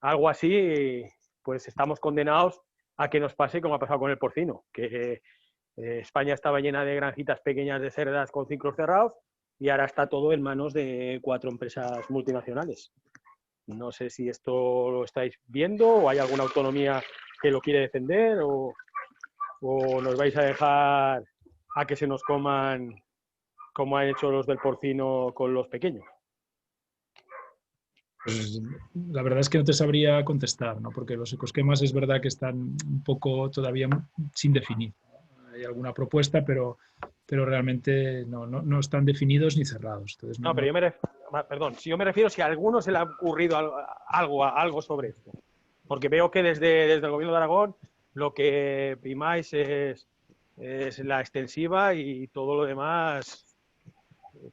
S9: algo así, pues estamos condenados a que nos pase como ha pasado con el porcino, que España estaba llena de granjitas pequeñas de cerdas con ciclos cerrados y ahora está todo en manos de 4 empresas multinacionales. No sé si esto lo estáis viendo o hay alguna autonomía que lo quiere defender o nos vais a dejar a que se nos coman como han hecho los del porcino con los pequeños.
S2: Pues la verdad es que no te sabría contestar, ¿no? Porque los ecoesquemas es verdad que están un poco todavía sin definir. Hay alguna propuesta, pero realmente no están definidos ni cerrados. Entonces,
S9: no, pero yo me refiero si a alguno se le ha ocurrido algo sobre esto. Porque veo que desde el Gobierno de Aragón lo que primáis es la extensiva y todo lo demás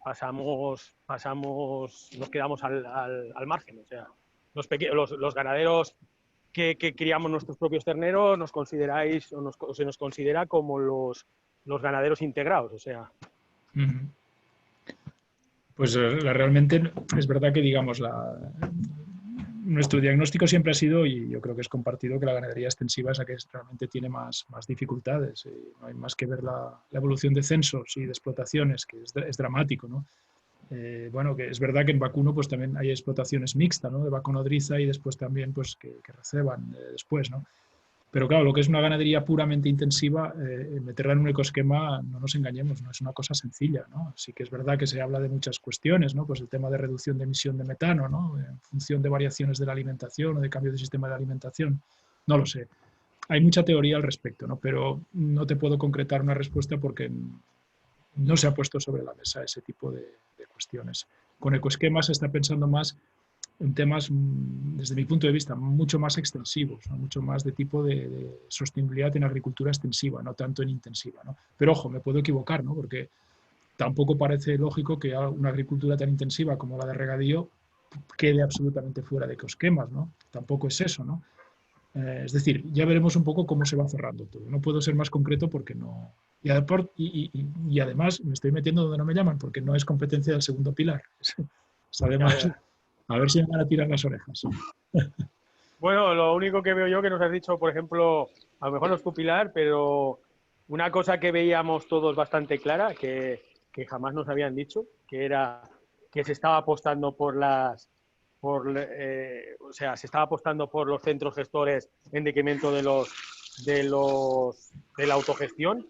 S9: nos quedamos al margen. O sea, los ganaderos que criamos nuestros propios terneros nos consideráis o se nos considera como los ganaderos integrados, o sea.
S2: Pues realmente es verdad que, digamos, nuestro diagnóstico siempre ha sido, y yo creo que es compartido, que la ganadería extensiva es la que realmente tiene más dificultades. No hay más que ver la evolución de censos y de explotaciones, que es dramático, ¿no? Bueno, que es verdad que en vacuno pues también hay explotaciones mixtas, ¿no? De vacunodriza y después también pues que receban después, ¿no? Pero claro, lo que es una ganadería puramente intensiva, meterla en un ecosquema, no nos engañemos, no es una cosa sencilla, ¿no? Sí que es verdad que se habla de muchas cuestiones, ¿no? Pues el tema de reducción de emisión de metano, ¿no? En función de variaciones de la alimentación o de cambio de sistema de alimentación, no lo sé. Hay mucha teoría al respecto, ¿no? Pero no te puedo concretar una respuesta porque no se ha puesto sobre la mesa ese tipo de cuestiones. Con ecoesquemas se está pensando más en temas, desde mi punto de vista, mucho más extensivos, ¿no? Mucho más de tipo de sostenibilidad en agricultura extensiva, no tanto en intensiva, ¿no? Pero ojo, me puedo equivocar, ¿no? Porque tampoco parece lógico que una agricultura tan intensiva como la de regadío quede absolutamente fuera de ecoesquemas, ¿no? Tampoco es eso, ¿no? Es decir, ya veremos un poco cómo se va cerrando todo. No puedo ser más concreto porque no... Y además me estoy metiendo donde no me llaman porque no es competencia del segundo pilar. Además, a ver si me van a tirar las orejas.
S9: Bueno, lo único que veo yo que nos has dicho, por ejemplo, a lo mejor no es tu pilar, pero una cosa que veíamos todos bastante clara, que jamás nos habían dicho, que era que se estaba apostando por o sea, se estaba apostando por los centros gestores en detrimento de la autogestión.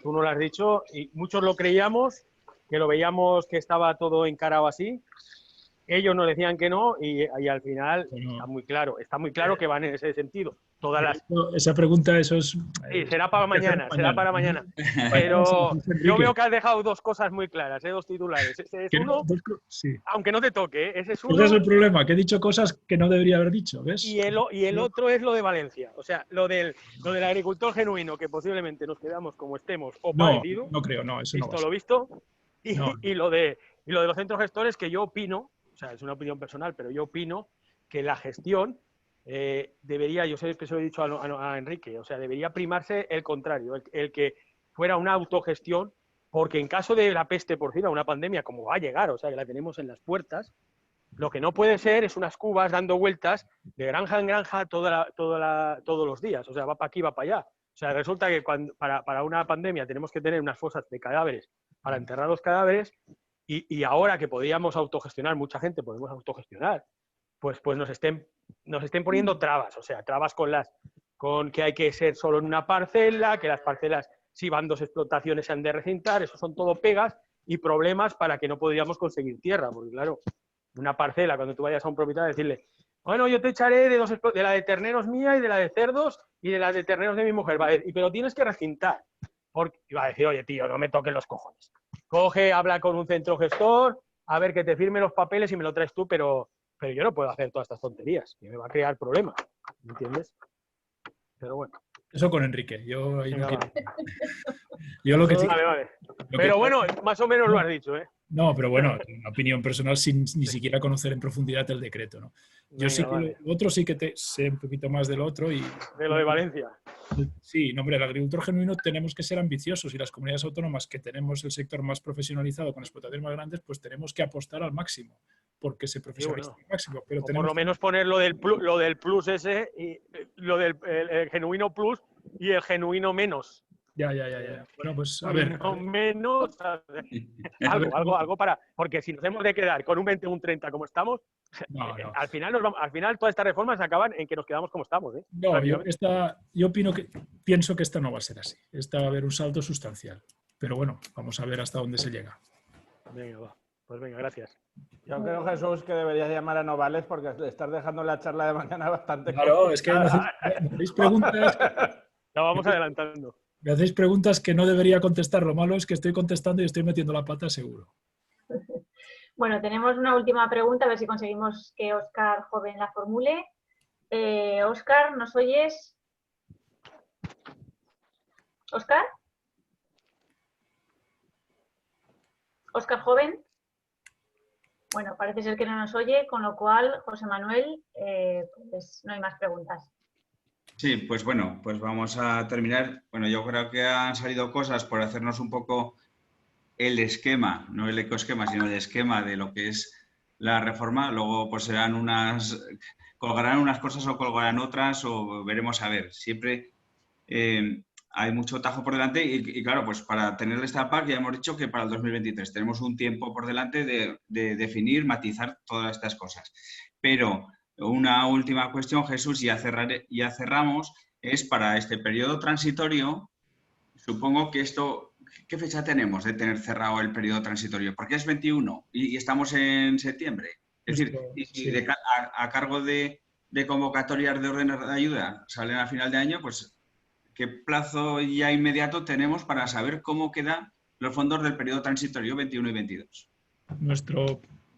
S9: Tú nos lo has dicho y muchos lo creíamos, que lo veíamos que estaba todo encarado así. Ellos nos decían que no y al final está muy claro que van en ese sentido.
S2: Esa pregunta, eso es...
S9: Sí, será para mañana. Pero yo veo que has dejado dos cosas muy claras, dos titulares. Ese es uno,
S2: sí.
S9: Aunque no te toque, ese es uno.
S2: Ese es el problema, que he dicho cosas que no debería haber dicho, ¿ves?
S9: Y el otro es lo de Valencia, o sea, lo del agricultor genuino, que posiblemente nos quedamos como estemos o parecido.
S2: No creo, no, eso
S9: visto
S2: no va a ser.
S9: Lo visto. Y lo de los centros gestores, que yo opino, o sea, es una opinión personal, pero yo opino que la gestión debería, yo sé que se lo he dicho a Enrique, o sea, debería primarse el contrario, el que fuera una autogestión, porque en caso de la peste porcina, una pandemia como va a llegar, o sea, que la tenemos en las puertas, lo que no puede ser es unas cubas dando vueltas de granja en granja todos los días, o sea, va para aquí, va para allá. O sea, resulta que para una pandemia tenemos que tener unas fosas de cadáveres para enterrar los cadáveres y ahora que podríamos autogestionar, mucha gente podemos autogestionar, pues nos estén poniendo trabas, o sea, trabas con que hay que ser solo en una parcela, que las parcelas, si van dos explotaciones, se han de recintar, eso son todo pegas y problemas para que no podríamos conseguir tierra, porque claro, una parcela, cuando tú vayas a un propietario, decirle, bueno, yo te echaré de la de terneros mía y de la de cerdos y de la de terneros de mi mujer, ¿vale? Pero tienes que recintar. Porque iba a decir, oye, tío, no me toques los cojones. Coge, habla con un centro gestor, a ver que te firme los papeles y me lo traes tú, pero yo no puedo hacer todas estas tonterías, que me va a crear problemas, ¿me entiendes? Pero bueno.
S2: Eso con Enrique, yo ahí no quiero. Yo lo que
S9: vale. Pero bueno, más o menos lo has dicho, ¿eh?
S2: No, pero bueno, una opinión personal sin ni siquiera conocer en profundidad el decreto, ¿no? Yo sí que otro sí que sé un poquito más del otro y...
S9: De lo de Valencia.
S2: Sí, no, hombre, el agricultor genuino tenemos que ser ambiciosos y las comunidades autónomas que tenemos el sector más profesionalizado con explotaciones más grandes, pues tenemos que apostar al máximo, porque se profesionaliza al máximo. Pero
S9: por lo menos poner lo del plus ese, y lo del el genuino plus y el genuino menos.
S2: Ya. Bueno, pues a ver.
S9: No menos. Algo para. Porque si nos hemos de quedar con un 20 o un 30 como estamos, no. Al final todas estas reformas acaban en que nos quedamos como estamos.
S2: No, yo pienso que esta no va a ser así. Esta va a haber un salto sustancial. Pero bueno, vamos a ver hasta dónde se llega.
S9: Venga, va. Pues venga, gracias.
S7: Yo creo, Jesús, que deberías llamar a Novales porque le estás dejando la charla de mañana bastante.
S2: Claro, es que me hacéis preguntas.
S9: La vamos adelantando.
S2: Me hacéis preguntas que no debería contestar. Lo malo es que estoy contestando y estoy metiendo la pata seguro.
S3: Bueno, tenemos una última pregunta, a ver si conseguimos que Óscar Joven la formule. Óscar, ¿nos oyes? ¿Óscar? ¿Óscar Joven? Bueno, parece ser que no nos oye, con lo cual, José Manuel, pues no hay más preguntas.
S1: Sí, pues bueno, pues vamos a terminar. Bueno, yo creo que han salido cosas por hacernos un poco el esquema, no el ecoesquema, sino el esquema de lo que es la reforma. Luego pues colgarán unas cosas o colgarán otras o veremos a ver. Siempre hay mucho tajo por delante y claro, pues para tener esta PAC ya hemos dicho que para el 2023 tenemos un tiempo por delante de definir, matizar todas estas cosas. Pero una última cuestión, Jesús, y ya cerramos, es para este periodo transitorio, supongo que esto, ¿qué fecha tenemos de tener cerrado el periodo transitorio? Porque es 21 y estamos en septiembre. Es decir, y si
S2: sí.
S1: a cargo de convocatorias de órdenes de ayuda salen a final de año, pues ¿qué plazo ya inmediato tenemos para saber cómo quedan los fondos del periodo transitorio 21 y 22?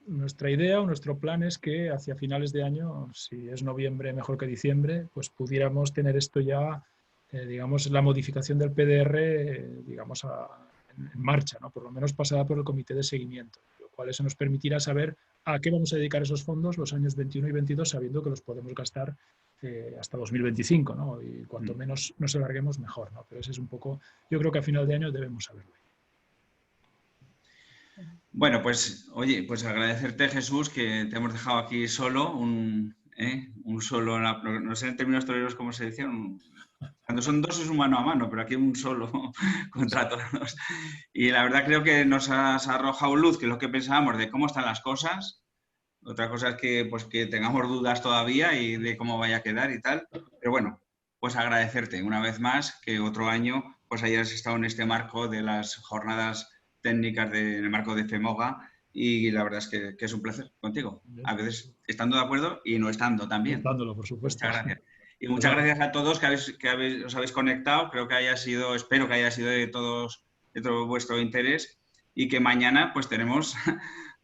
S2: Nuestra idea o nuestro plan es que hacia finales de año, si es noviembre mejor que diciembre, pues pudiéramos tener esto ya, digamos, la modificación del PDR, digamos, en marcha, ¿no? Por lo menos pasada por el comité de seguimiento, lo cual eso nos permitirá saber a qué vamos a dedicar esos fondos los años 21 y 22, sabiendo que los podemos gastar hasta 2025, ¿no? Y cuanto menos nos alarguemos, mejor, ¿no? Pero ese es un poco, yo creo que a final de año debemos saberlo.
S1: Bueno, pues, oye, pues agradecerte, Jesús, que te hemos dejado aquí solo, un solo, no sé en términos toreros cómo se dice, cuando son dos es un mano a mano, pero aquí un solo contra todos. Y la verdad creo que nos has arrojado luz, que es lo que pensábamos de cómo están las cosas. Otra cosa es que, pues, que tengamos dudas todavía y de cómo vaya a quedar y tal. Pero bueno, pues agradecerte una vez más que otro año pues hayas estado en este marco de las jornadas técnicas en el marco de FEMOGA y la verdad es que es un placer contigo. A veces estando de acuerdo y no estando también.
S2: Estándolo, por supuesto.
S1: Muchas gracias. Y muchas gracias a todos que os habéis conectado. Creo que espero que haya sido de todo vuestro interés y que mañana pues tenemos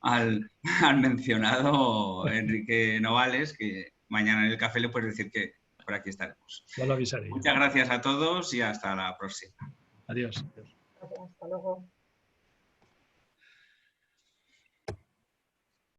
S1: al mencionado Enrique Novales, que mañana en el café le puedes decir que por aquí estaremos.
S2: Ya lo avisaré.
S1: Muchas gracias a todos y hasta la próxima.
S2: Adiós.
S3: Gracias, hasta luego.